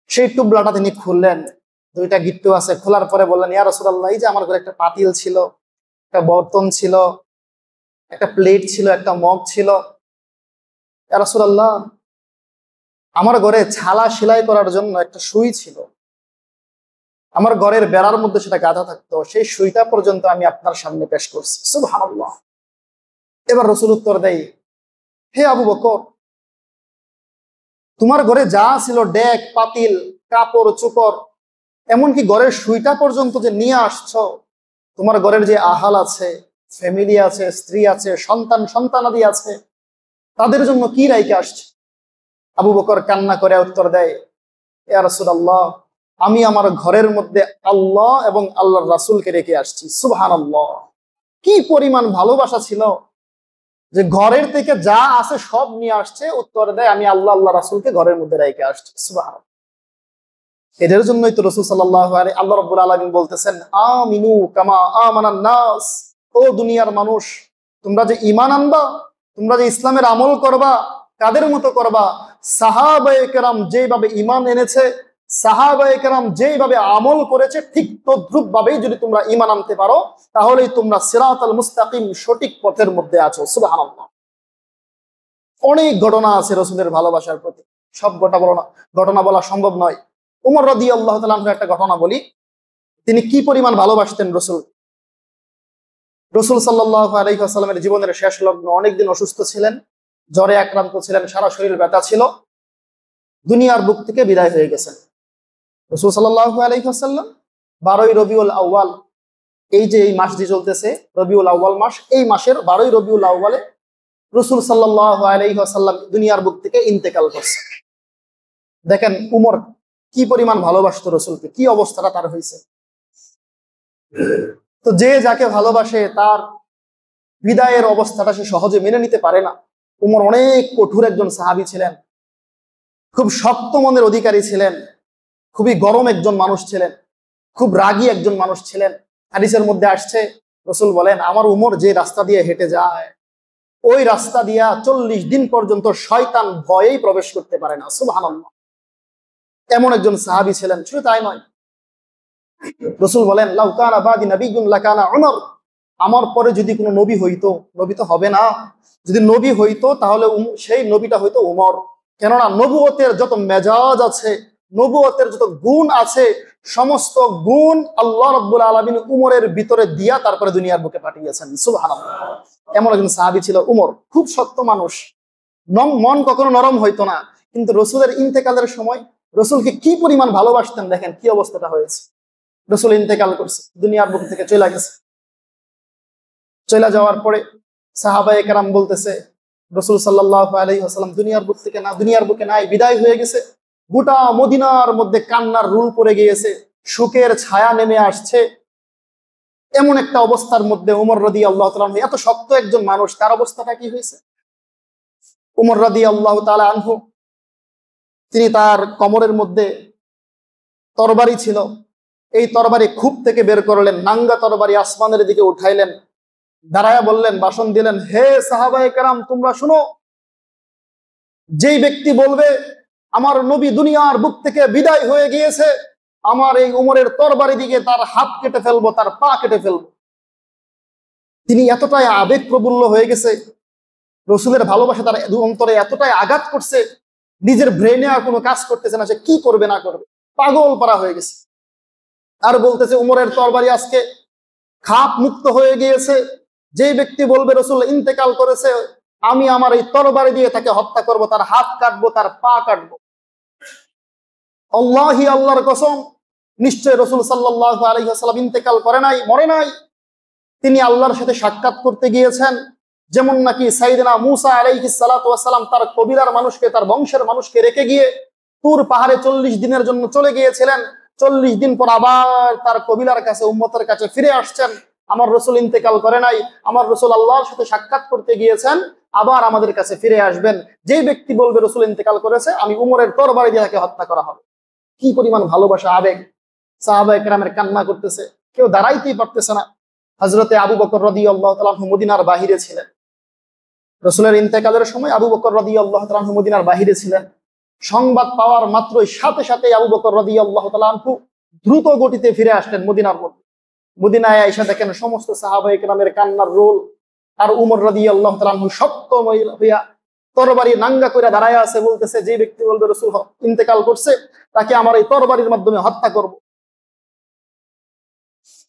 সেই টুবলাটা তিনি খুললেন। 2টা গিট্টু আছে। খোলার পরে বললেন, ইয়া রাসূলুল্লাহ, এই যে আমার ঘরে একটা পাতিল ছিল, একটা বর্তন ছিল, একটা প্লেট ছিল, একটা মগ ছিল। ইয়া রাসূলুল্লাহ, আমার ঘরে ছালা সেলাই করার জন্য একটা সুই ছিল, আমার ঘরের বেড়ার মধ্যে সেটা গাঁথা থাকতো, সেই সুইটা পর্যন্ত আমি আপনার সামনে পেশ করছি। সুবহানাল্লাহ। এবার রাসূল উত্তর দেয়, হে আবু বকর, তোমার ঘরে যা ছিল, ডেক, পাতিল, কাপড় চোপড়, এমনকি ঘরের সুইটা পর্যন্ত যে নিয়ে আসছো, তোমার ঘরের যে আহাল আছে, ফ্যামিলি আছে, স্ত্রী আছে, সন্তান সন্তানাদি আছে, তাদের জন্য কি রাইকে আসছে? আবু বকর কান্না করে উত্তর দেয়, ইয়া রাসূলুল্লাহ, আমি আমার ঘরের মধ্যে আল্লাহ এবং আল্লাহর রাসূলকে রেখে আসছি। সুবহানাল্লাহ, কি পরিমাণ ভালোবাসা ছিল যে ঘরের থেকে যা আছে সব নিয়ে আসছে। উত্তর দেয়, আমি আল্লাহ আল্লাহ রাসূলকে ঘরের মধ্যে রেখে আসছি। সুবহানাল্লাহ। এদের জন্যই তো রাসূল সাল্লাল্লাহু আলাইহি আল্লাহ রাব্বুল আলামিন বলতেছেন, আমিনু কামা আমানান নাস, ও দুনিয়ার মানুষ, তোমরা যে ঈমান আনবা, তোমরা যে ইসলামের আমল করবা, কাদের মতো করবা? সাহাবায়ে কেরাম যেভাবে ঈমান এনেছে, সাহাবায়ে কেরাম যেভাবে আমল করেছে, ঠিক তদ্রূপ ভাবেই যদি তোমরা ঈমান আনতে পারো, তাহলেই তোমরা সিরাতাল মুস্তাকিম, সঠিক পথের মধ্যে আছো। সুবহানাল্লাহ। অনেক ঘটনা আছে রাসূলের ভালোবাসার প্রতি, সব ঘটনা বলা সম্ভব নয়। উমর রাদিয়াল্লাহু তাআলা আনহু একটা ঘটনা বলি, তিনি কি পরিমাণ ভালোবাসতেন রাসূল। রাসূল সাল্লাল্লাহু আলাইহি ওয়াসাল্লামের জীবনের শেষ লগ্ন, অনেকদিন অসুস্থ ছিলেন, জ্বরে আক্রান্ত ছিলেন, সারা শরীর ব্যথা ছিল, দুনিয়ার বুক থেকে বিদায় হয়ে গেছেন। রাসূল সাল্লাল্লাহু আলাইহি ওয়াসাল্লাম 12ই রবিউল আউয়াল, এই যে এই মাস যে চলতেছে রবিউল আউয়াল মাস, এই মাসের 12ই রবিউল আউয়ালে রাসূল সাল্লাল্লাহু আলাইহি ওয়াসাল্লাম দুনিয়ার বুক থেকে ইন্তেকাল করছেন। দেখেন উমর কি পরিমাণ ভালোবাসতো রাসূলকে, কি অবস্থাটা তার হয়েছে। তো যে যাকে ভালোবাসে তার বিদায়ের অবস্থাটা সে সহজে মেনে নিতে পারে না। উমর অনেক কঠোর একজন সাহাবী ছিলেন, খুব শক্ত মনের অধিকারী ছিলেন, খুবই গরম একজন মানুষ ছিলেন, খুব রাগী একজন মানুষ ছিলেন। হাদিসের মধ্যে আসছে, রাসূল বলেন, আমার উমর যে রাস্তা দিয়ে হেঁটে যায়, ওই রাস্তা দিয়া 40 দিন পর্যন্ত শয়তান ভয়েই প্রবেশ করতে পারে না। সুবহানাল্লাহ। এমন একজন সাহাবী ছিলেন। শুধু তাই নয়, রাসূল বলেন, লাউ কানা বাদি নাবিয়্যুন লাকানা উমর, আমার পরে যদি কোনো নবী হইতো, নবী তো হবে না, যদি নবী হইতো তাহলে সেই নবীটা হইতো উমর। কেননা নবুয়তের যত মেজাজ আছে, নবুয়তের যত গুণ আছে, সমস্ত গুণ আল্লাহ রাব্বুল আলামিন উমরের ভিতরে দিয়া তারপরে দুনিয়ার বুকে পাঠিয়েছেন। সুবহানাল্লাহ। এমন একজন সাহাবী ছিল উমর, খুব শক্ত মানুষ, মন কখনো নরম হইতো না। কিন্তু রাসূলের ইন্তেকালের সময় রাসূলকে কি পরিমাণ ভালোবাসতেন, দেখেন কি অবস্থাটা হয়েছে। রাসূল ইন্তেকাল করছে, দুনিয়ার বুক থেকে চলে গেছে। চলে যাওয়ার পরে সাহাবায়ে কেরাম বলতেছে, রাসূল সাল্লাল্লাহু আলাইহি ওয়াসাল্লাম দুনিয়ার বুক থেকে না, দুনিয়ার বুকে নাই, বিদায় হয়ে গেছে। গোটা মদিনার মধ্যে কান্নার রুল পড়ে গিয়েছে, শোকের ছায়া নেমে আসছে। এমন একটা অবস্থার মধ্যে উমর রাদিয়াল্লাহু তাআলা আনহু, এত শক্ত একজন মানুষ, তার অবস্থাটা কি হয়েছে। উমর রাদিয়াল্লাহু তাআলা আনহু, তিনি তার কোমরের মধ্যে তরবারি ছিল, এই তরবারি খুব থেকে বের করলেন, নাঙ্গা তরবারি আসমানের দিকে উঠাইলেন, দাঁড়ায়া বললেন, ভাষণ দিলেন, হে সাহাবায়ে কেরাম, তোমরা শুনো, যেই ব্যক্তি বলবে আমার নবী দুনিয়ার বুক থেকে বিদায় হয়ে গিয়েছে, আমার এই উমরের তরবারি দিকে তার হাত কেটে ফেলবো, তার পা কেটে ফেলবো। তিনি এতটাই আবেগপ্রবুল্ল হয়ে গেছে, রাসূলের ভালোবাসা তার অন্তরে এতটাই আঘাত করছে, নিজের ব্রেনে আর কোনো কাজ করতেছে না, সে কি করবে না করবে, পাগল পারা হয়ে গেছে। আর বলতেছে, উমরের তরবারি আজকে খাপ মুক্ত হয়ে গিয়েছে, যে ব্যক্তি বলবে রাসূল ইন্তেকাল করেছে, আমি আমার এই তরবারি দিয়ে তাকে হত্যা করব, তার হাত কাটবো, তার পা কাটবো। আল্লাহি, আল্লাহর কসম, নিশ্চয় রাসূল সাল্লাল্লাহু আলাইহি ওয়াসাল্লাম ইন্তেকাল করে নাই, মরে নাই, তিনি আল্লাহর সাথে সাক্ষাৎ করতে গিয়েছেন। যেমন নাকি সাইয়েদনা মূসা আলাইহিস সালাতু ওয়াস সালাম তার কবিলার মানুষকে, তার বংশের মানুষকে রেখে গিয়ে তুর পাহাড়ে 40 দিনের জন্য চলে গিয়েছিলেন। 40 দিন পর আবার তার কবিলার কাছে, উম্মতের কাছে ফিরে আসছেন। আমার রাসূল ইন্তেকাল করে নাই, আমার রাসূল আল্লাহর সাথে সাক্ষাৎ করতে গিয়েছেন, আবার আমাদের কাছে ফিরে আসবেন। যেই ব্যক্তি বলবে রাসূল ইন্তেকাল করেছে, আমি উমরের তরবারি দিয়ে তাকে হত্যা করা হবে। কি পরিমাণ ভালোবাসা, আবেগ। সাহাবায়ে কেরামের কান্না করতেছে, কেউ দাঁড়াইতেই পারতেছে না। হযরতে আবু বকর রাদিয়াল্লাহু তাআলা আনহু মদিনার বাহিরে ছিলেন। রাসূলের ইন্তেকালের সময় আবু বকর রাদিয়াল্লাহু তাআলা আনহু মদিনার বাহিরে ছিলেন। সংবাদ পাওয়ার মাত্রই সাথে সাথে আবু বকর রাদিয়াল্লাহু তাআলা আনহু দ্রুত গতিতে ফিরে আসলেন মদিনার মধ্যে। মদিনায় এসে দেখেন সমস্ত সাহাবায়ে কেরামের কান্নার রোল, আর উমর রাদিয়াল্লাহু তাআলা আনহু শক্ত হইয়া তরবারি নাঙ্গা করে দাঁড়ায় আছে, বলতেছে, যে ব্যক্তি বলবে রাসূল ইন্তেকাল করছে, তাকে আমার এই তরবারির মাধ্যমে হত্যা করব।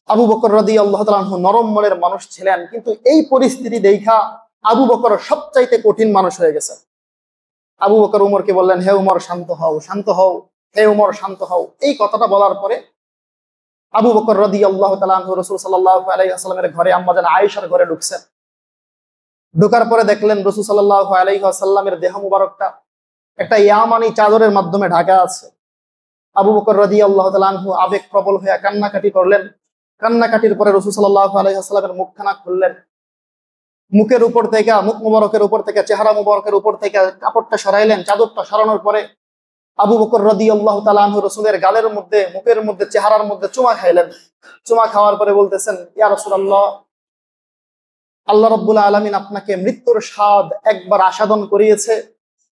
আবু বকর রাদিয়াল্লাহু তাআলা আনহু নরম মনের মানুষ ছিলেন, কিন্তু এই পরিস্থিতি দেখা আবু বকর সবচাইতে কঠিন মানুষ হয়ে গেছে। আবু বকর উমরকে বললেন, হে উমর শান্ত হও, শান্ত হও, হে উমর শান্ত হও। এই কথাটা বলার পরে আবু বকর রাদিয়াল্লাহু তাআলা আনহু রাসূল সাল্লাল্লাহু আলাইহি ওয়াসাল্লামের ঘরে, আম্মা জান আয়েশার ঘরে ঢুকছেন। ঢোকার পরে দেখলেন রাসূল সাল্লাল্লাহু আলাইহি ওয়াসাল্লামের দেহ মুবারকটা একটা ইয়ামানি চাদরের মাধ্যমে ঢাকা আছে। আবু বকর রাদিয়াল্লাহু তাআলা আনহু আবেগ প্রবল হয়ে কান্নাকাটি করলেন। কান্নাকাটির পরে রাসূল সাল্লাল্লাহু আলাইহি ওয়াসাল্লামের মুখখানা খুললেন। মুখের উপর থেকে, মুখ মুবারকের উপর থেকে, চেহারা মুবারকের উপর থেকে কাপড়টা সরাইলেন। চাদরটা সরানোর পরে আবু বকর রাদিয়াল্লাহু তাআলা আনহু রাসূলের গালের মধ্যে, মুখের মধ্যে, চেহারার মধ্যে চুমা খাইলেন। চুমা খাওয়ার পরে বলতেছেন, ইয়া রাসূলুল্লাহ, আল্লাহ রাব্বুল আলামিন আপনাকে মৃত্যুর স্বাদ একবার আস্বাদন করিয়েছে।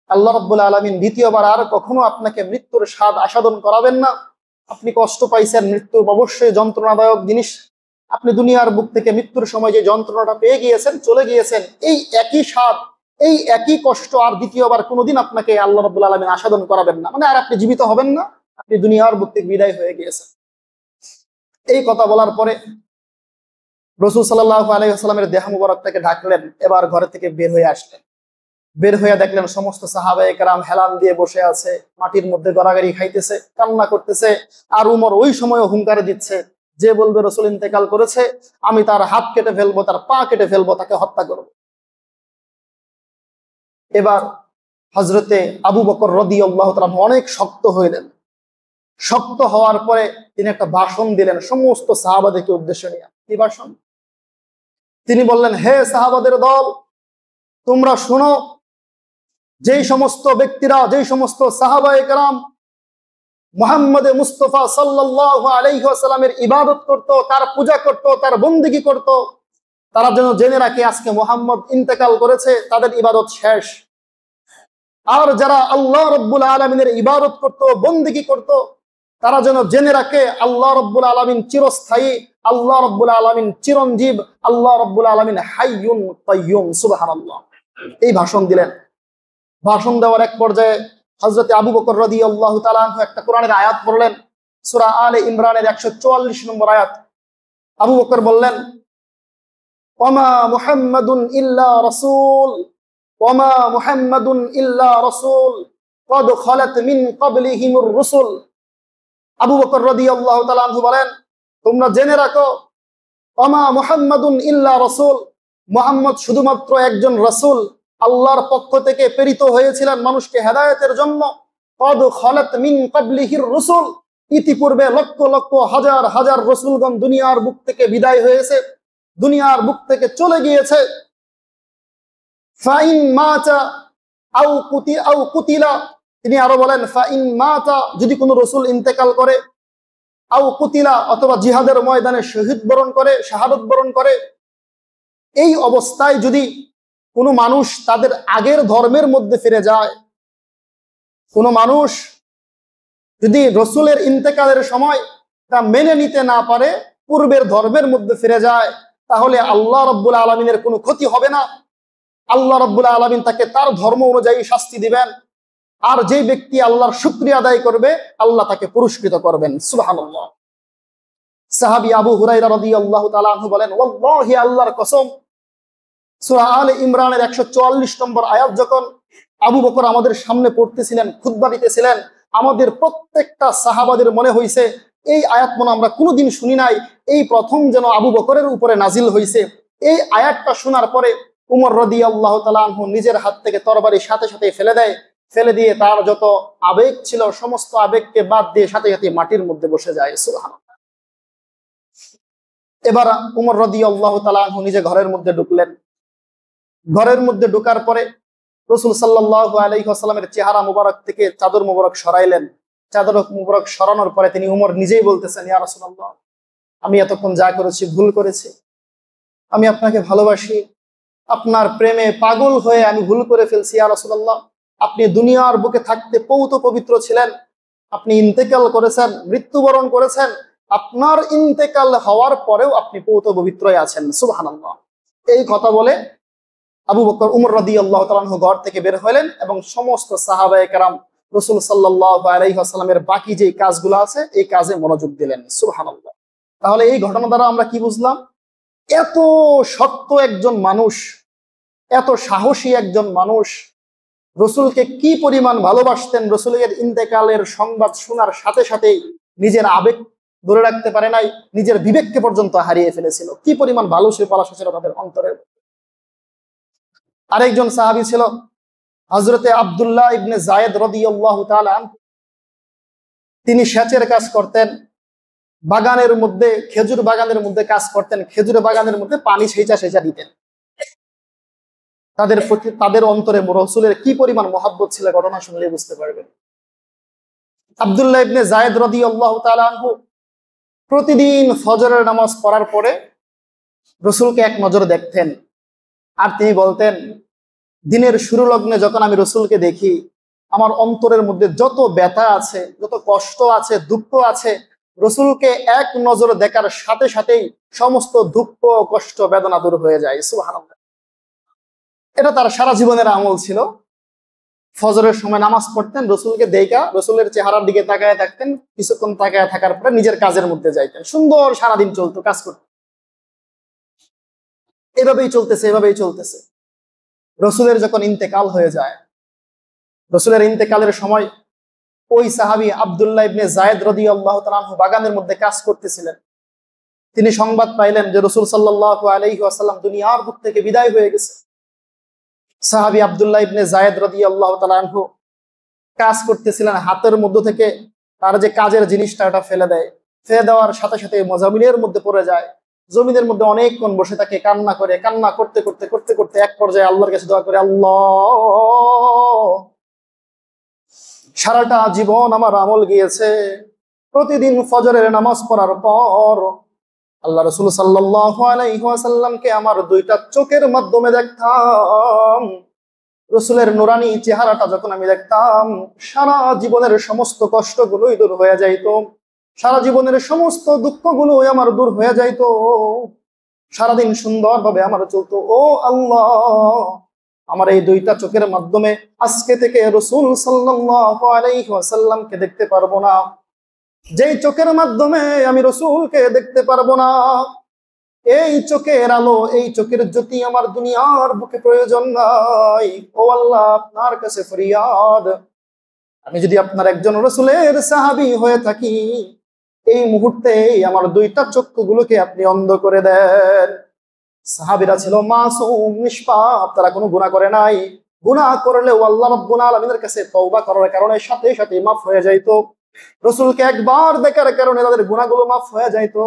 আল্লাহ রাব্বুল আলামিন দ্বিতীয়বার আর কখনো আপনাকে মৃত্যুর স্বাদ আস্বাদন করাবেন না। আপনি কষ্ট পাইছেন, মৃত্যু অবশ্যই যন্ত্রণাদায়ক জিনিস। আপনি দুনিয়ার বুক থেকে মৃত্যুর সময় যে যন্ত্রণাটা পেয়ে গিয়েছেন, চলে গিয়েছেন, এই একই স্বাদ, এই একই কষ্ট আর দ্বিতীয়বার কোনোদিন আপনাকে আল্লাহ রাব্বুল আলামিন আস্বাদন করাবেন না। মানে আর আপনি জীবিত হবেন না, আপনি দুনিয়ার বুক থেকে বিদায় হয়ে গিয়েছেন। এই কথা বলার পরে রাসূল সাল্লাল্লাহু আলাইহি ওয়াসাল্লামের দেহ মুবারকটাকে ঢাকলেন। এবার ঘরে থেকে বের হয়ে আসলেন। বের হয়ে দেখলেন সমস্ত সাহাবায়ে কেরাম হেলান দিয়ে বসে আছে, মাটির মধ্যে গড়াগড়ি খাইতেছে, কান্না করতেছে। আর উমর ওই সময় হুঙ্কার দিচ্ছে, যে বলবে রাসূল ইন্তেকাল করেছে, আমি তার হাত কেটে ফেলবো, তার পা কেটে ফেলবো, তাকে হত্যা করব। এবার হযরতে আবু বকর রাদিয়াল্লাহু তাআলা অনেক শক্ত হইলেন। শক্ত হওয়ার পরে তিনি একটা ভাষণ দিলেন সমস্ত সাহাবাদেরকে উদ্দেশ্য নিয়ে। কি ভাষণ? তিনি বললেন, হে সাহাবাদের দল, তোমরা শোনো, যেই সমস্ত ব্যক্তিরা, যেই সমস্ত সাহাবায়ে কেরাম মুহাম্মদ মুস্তাফা সাল্লাল্লাহু আলাইহি ওয়াসাল্লামের ইবাদত করত, তার পূজা করত, তার বন্দেগী করত, তারা যেন জেনে রাখে আজকে মুহাম্মদ ইন্তেকাল করেছে, তাদের ইবাদত শেষ। আর যারা আল্লাহ রাব্বুল আলামিনের ইবাদত করত, বন্দেগী করত, তারা যেন জেনে রাখে আল্লাহ রাব্বুল আলামিন চিরস্থায়ী, আল্লাহ রাব্বুল আলামিন চিরঞ্জীব, আল্লাহ রাব্বুল আলামিন হাইয়ুন কাইয়ুম। সুবহানাল্লাহ। এই ভাষণ দিলেন। ভাষণ দেওয়ার এক পর্যায়ে হযরতে আবু বকর রাদিয়াল্লাহু তাআলা আনহু একটা কোরআনের আয়াত পড়লেন, সূরা আলে ইমরানের 144 নম্বর আয়াত। আবু বকর বললেন, ওয়ামা মুহাম্মাদুন ইল্লা রাসূল, ওয়ামা মুহাম্মাদুন ইল্লা রাসূল ক্বাদ খালাত মিন ক্বাবলিহিমুর রুসুল। আবু বকর রাদিয়াল্লাহু তাআলা আনহু বলেন, তোমরা জেনে রাখো, ওয়ামা মুহাম্মাদুন ইল্লা রাসূল, মুহাম্মদ শুধুমাত্র একজন রাসূল, আল্লাহর পক্ষ থেকে প্রেরিত হয়েছিলেন মানুষকে হেদায়েতের জন্য। ক্বাদ খালাত মিন ক্বাবলিহির রুসুল, ইতিপূর্বে লক্ষ লক্ষ হাজার হাজার রাসূলগণ দুনিয়ার বুক থেকে বিদায় হয়েছে, দুনিয়ার বুক থেকে চলে গিয়েছে। ফাইন মাতা আও কুতিলা, তিনি আরো বলেন, ফাইন মাতা, যদি কোনো রাসূল ইন্তেকাল করে, আও কুতিলা, অথবা জিহাদের ময়দানে শহীদ বরণ করে, শাহাদত বরণ করে, এই অবস্থায় যদি কোনো মানুষ তাদের আগের ধর্মের মধ্যে ফিরে যায়, কোনো মানুষ যদি রাসূলের ইন্তেকালের সময় তা মেনে নিতে না পারে, পূর্বের ধর্মের মধ্যে ফিরে যায়, তাহলে আল্লাহ রাব্বুল আলামিনের কোনো ক্ষতি হবে না। আল্লাহ রাব্বুল আলামিন তাকে তার ধর্ম অনুযায়ী শাস্তি দিবেন। আর যে ব্যক্তি আল্লাহর শুকরিয়া আদায় করবে, আল্লাহ তাকে পুরস্কৃত করবেন। সুবহানাল্লাহ। সাহাবী আবু হুরায়রা রাদিয়াল্লাহু তাআলা আনহু বলেন, ওয়াল্লাহি, আল্লাহর কসম, সূরা আলে ইমরানের 144 নম্বর আয়াত যখন আবু বকর আমাদের সামনে পড়তেছিলেন, খুতবা দিতেছিলেন, আমাদের প্রত্যেকটা সাহাবাদের মনে হইছে এই আয়াত মনে আমরা কোনোদিন শুনি নাই, এই প্রথম যেন আবু বকরের উপরে নাজিল হইছে। এই আয়াতটা শোনার পরে উমর রাদিয়াল্লাহু তাআলা আনহু নিজের হাত থেকে তরবারি সাথে সাথে ফেলে দেয়। ফেলে দিয়ে তার যত আবেগ ছিল সমস্ত আবেগকে বাদ দিয়ে সাথে সাথে মাটির মধ্যে বসে যায়। সুবহানাল্লাহ। এবার উমর রাদিয়াল্লাহু তাআলা আনহু নিজে ঘরের মধ্যে ঢুকলেন। ঘরের মধ্যে ঢোকার পরে রাসূল সাল্লাল্লাহু আলাইহি ওয়াসাল্লামের চেহারা মুবারক থেকে চাদর মুবারক সরাইলেন। চাদর মুবারক সরানোর পরে তিনি উমর নিজেই বলতেছেন, ইয়া রাসূলুল্লাহ, আমি এতক্ষণ যা করেছি ভুল করেছি, আমি আপনাকে ভালোবাসি, আপনার প্রেমে পাগল হয়ে আমি ভুল করে ফেলছি। ইয়া রাসূলুল্লাহ, আপনি দুনিয়ার বুকে থাকতে পৌত পবিত্র ছিলেন, আপনি ইন্তেকাল করেছেন, মৃত্যুবরণ করেছেন, আপনার ইন্তেকাল হওয়ার পরেও আপনি পৌত পবিত্রই আছেন। সুবহানাল্লাহ। এই কথা বলে আবু বকর উমর রাদিয়াল্লাহু তাআলা আনহু ঘর থেকে বের হলেন এবং সমস্ত সাহাবায়ে কেরাম রাসূল সাল্লাল্লাহু আলাইহি ওয়াসাল্লামের বাকি যে কাজগুলো আছে এই কাজে মনোযোগ দিলেন। সুবহানাল্লাহ। তাহলে এই ঘটনা দ্বারা আমরা কি বুঝলাম? এত শক্ত একজন মানুষ, এত সাহসী একজন মানুষ রাসূলকে কি পরিমাণ ভালোবাসতেন, রাসূলের ইন্তেকালের সংবাদ শোনার সাথে সাথেই নিজের আবেগ ধরে রাখতে পারে নাই, নিজের বিবেককে পর্যন্ত হারিয়ে ফেলেছিল। কি পরিমাণ ভালোবাসা ছিল তাদের অন্তরের। আরেকজন সাহাবী ছিল হযরতে আব্দুল্লাহ ইবনে যায়েদ রাদিয়াল্লাহু তাআলা। তিনি সেচের কাজ করতেন, বাগানের মধ্যে, খেজুর বাগানের মধ্যে কাজ করতেন, খেজুর বাগানের মধ্যে পানি সেচা দিতেন। তাদের প্রতি, তাদের অন্তরে রাসূলের কি পরিমাণ মহব্বত ছিল ঘটনা শুনলে বুঝতে পারবেন। আব্দুল্লাহ ইবনে যায়েদ রাদিয়াল্লাহু তাআলা আনহু প্রতিদিন ফজরের নামাজ পড়ার পরে রাসূলকে এক নজর দেখতেন, আর তিনি বলতেন, দিনের শুরু লগ্নে যখন আমি রাসূলকে দেখি, আমার অন্তরের মধ্যে যত ব্যথা আছে, যত কষ্ট আছে, দুঃখ আছে, রাসূলকে এক নজর দেখার সাথে সাথেই সমস্ত দুঃখ, কষ্ট, বেদনা দূর হয়ে যায়। সুবহানাল্লাহ। এটা তার সারা জীবনের আমল ছিল। ফজরের সময় নামাজ পড়তেন, রাসূলকে দেখা রাসূলের চেহারার দিকে তাকায় থাকতেন, কিছুক্ষণ তাকায় থাকার পরে নিজের কাজের মধ্যে যাইতেন। সুন্দর সারাদিন চলতো, কাজ করতেন। এভাবেই চলতেছে। রাসূলের যখন ইন্তেকাল হয়ে যায়, রাসূলের ইন্তেকালের সময় ওই সাহাবী আব্দুল্লাহ ইবনে যায়েদ রাদিয়াল্লাহু তাআলা আনহু বাগানের মধ্যে কাজ করতেছিলেন। তিনি সংবাদ পাইলেন যে রাসূল সাল্লাল্লাহু আলাইহি ওয়াসাল্লাম দুনিয়ার বুক থেকে বিদায় হয়ে গেছে। সাহাবী আব্দুল্লাহ ইবনে যায়েদ রাদিয়াল্লাহু তাআলা আনহু কাজ করতেছিলেন, হাতের মধ্যে থেকে তার যে কাজের জিনিসটা এটা ফেলে দেয়। ফেলে দেওয়ার সাথে সাথে জমিনের মধ্যে পড়ে যায়। জমিনের মধ্যে অনেকক্ষণ বসে থাকে, কান্না করে। কান্না করতে করতে এক পর্যায়ে আল্লাহর কাছে দোয়া করে, আল্লাহ, সারাটা জীবন আমার আমল গিয়েছে। প্রতিদিন ফজরের নামাজ পড়ার পর আল্লাহ রাসূল সাল্লাল্লাহু আলাইহি ওয়াসাল্লামকে আমার দুইটা চোখের মাধ্যমে দেখতাম। রাসূলের নুরানি চেহারাটা যখন আমি দেখতাম, সারা জীবনের সমস্ত কষ্টগুলোই দূর হয়ে যাইত, সারা জীবনের সমস্ত দুঃখগুলোই আমার দূর হয়ে যাইত, সারাদিন সুন্দরভাবে আমার চলতো। ও আল্লাহ, আমার এই দুইটা চোখের মাধ্যমে আজকে থেকে রাসূল সাল্লাল্লাহু আলাইহি ওয়াসাল্লামকে দেখতে পারবো না। যেই চোখের মাধ্যমে আমি রাসূলকে দেখতে পারবো না, এই চোখের আলো, এই চোখের জ্যোতি আমার দুনিয়ার বুকে প্রয়োজন নাই। ও আল্লাহ, আপনার কাছে ফরিয়াদ, আমি যদি আপনার একজন রাসূলের সাহাবী হয়ে থাকি, এই মুহূর্তে আমার দুইটা চক্ষুগুলোকে আপনি অন্ধ করে দেন। সাহাবীরা ছিল মাসুম, নিষ্পাপ, তারা কোনো গুনাহ করে নাই। গুনাহ করলেও আল্লাহ রাব্বুল আলামিনের কাছে তওবা করার কারণে সাথে সাথে মাফ হয়ে যাইতো। রাসূলকে একবার দেখার কারণে তাদের গুনাহগুলো মাফ হয়ে যাইতো।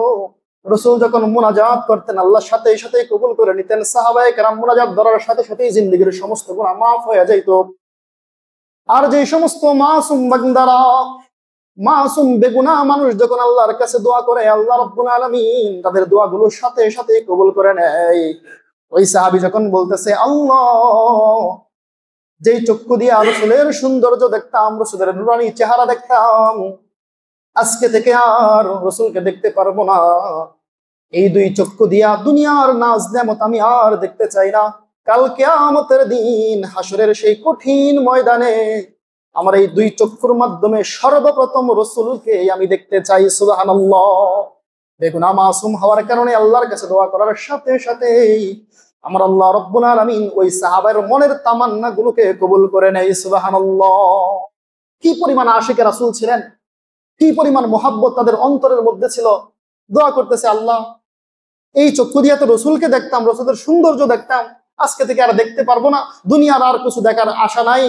রাসূল যখন মুনাজাত করতেন, আল্লাহর সাথে সাথে কবুল করে নিতেন। সাহাবায়ে কেরাম মুনাজাত ধরার সাথে সাথেই জিন্দেগীর সমস্ত গুনাহ মাফ হয়ে যাইতো। আর যে সমস্ত মাসুম বান্দারা, মাসুম বেগুনাহ মানুষ যখন আল্লাহর কাছে দোয়া করে, আল্লাহ রাব্বুল আলামিন তাদের দোয়াগুলো সাথে সাথে কবুল করে নেয়। ওই সাহাবী যখন বলতেছে, আল্লাহ, যেই চক্ষু দিয়ে রাসূলের সৌন্দর্য দেখতাম, রাসূলের নুরানি চেহারা দেখতাম, আজকে থেকে আর রাসূলকে দেখতে পারবো না। এই দুই চক্ষু দিয়া দুনিয়ার নাজ নেয়ামত আমি আর দেখতে চাই না। কাল কিয়ামতের দিন, হাসরের সেই কঠিন ময়দানে আমার এই দুই চক্ষুর মাধ্যমে সর্বপ্রথম রাসূলকে আমি দেখতে চাই। সুবহানাল্লাহ। বেগুনাহ মাসুম হওয়ার কারণে আল্লাহর কাছে দোয়া করার সাথে সাথেই আমার আল্লাহ রাব্বুল আলামিন ওই সাহাবার মনের তামান্না গুলোকে কবুল করে নেয়। সুবহানাল্লাহ। কি পরিমাণ আশিকে রাসূল ছিলেন, কি পরিমাণ মহব্বত তাদের অন্তরের মধ্যে ছিল। দোয়া করতেছে, আল্লাহ, এই চক্ষু দিয়ে তো রাসূলকে দেখতাম, রাসূলের সৌন্দর্য দেখতাম, আজকে থেকে আর দেখতে পারবো না। দুনিয়ার আর কিছু দেখার আশা নাই।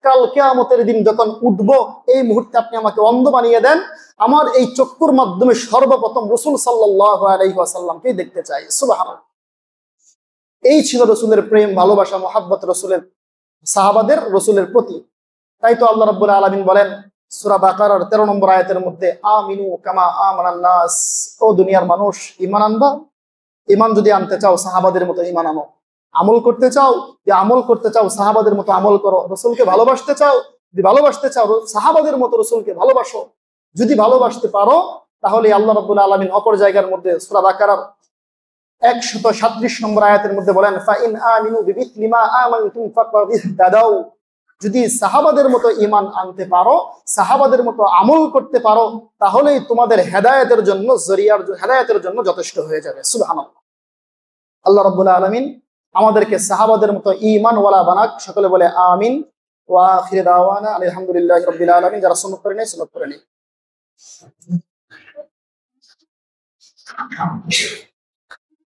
কাল কিয়ামতের দিন যখন উঠবো, এই মুহূর্তে আপনি আমাকে অন্ধ বানিয়ে দেন। আমার এই চক্ষুর মাধ্যমে সর্বপ্রথম রাসূল সাল্লাল্লাহু আলাইহি ওয়াসাল্লামকে দেখতে চাই। সুবহানাল্লাহ। এই ছিল রাসূলের প্রেম, ভালোবাসা, মহব্বত রাসূলের, সাহাবাদের রাসূলের প্রতি। তাই তো আল্লাহ রাব্বুল আলামিন বলেন সূরা বাকারার 13 নম্বর আয়াতের মধ্যে, আমিনু কামা আমানান নাস, ও দুনিয়ার মানুষ, ঈমান আনবা। ঈমান যদি আনতে চাও, সাহাবাদের মতো ঈমান আনো। আমল করতে চাও, যে আমল করতে চাও, সাহাবাদের মতো আমল করো। রাসূলকে ভালোবাসতে চাও, যদি ভালোবাসতে চাও, সাহাবাদের মতো রাসূলকে ভালোবাসো। যদি ভালোবাসতে পারো, তাহলে আল্লাহ রাব্বুল আলামিন অপর জায়গার মধ্যে সূরা বাকারার 137 নম্বর আয়াতের মধ্যে বলেন, ফাইন আমিনু বিমিসলি মা আমানতুম ফাকাদ ইহতাদাউ, যদি সাহাবাদের মতো ঈমান আনতে পারো, সাহাবাদের মতো আমল করতে পারো, তাহলেই তোমাদের হেদায়েতের জন্য, জরিয়ার হেদায়েতের জন্য যথেষ্ট হয়ে যাবে। সুবহানাল্লাহ। আল্লাহ রাব্বুল আলামিন আমাদেরকে সাহাবাদের মতো ঈমানওয়ালা বানাক। সকলে বলে আমিন। ওয়া আখিরু দাওয়ানা আলহামদুলিল্লাহি রাব্বিল আলামিন। যারা সুন্নাত করে নেই, সুন্নাত করে নেই।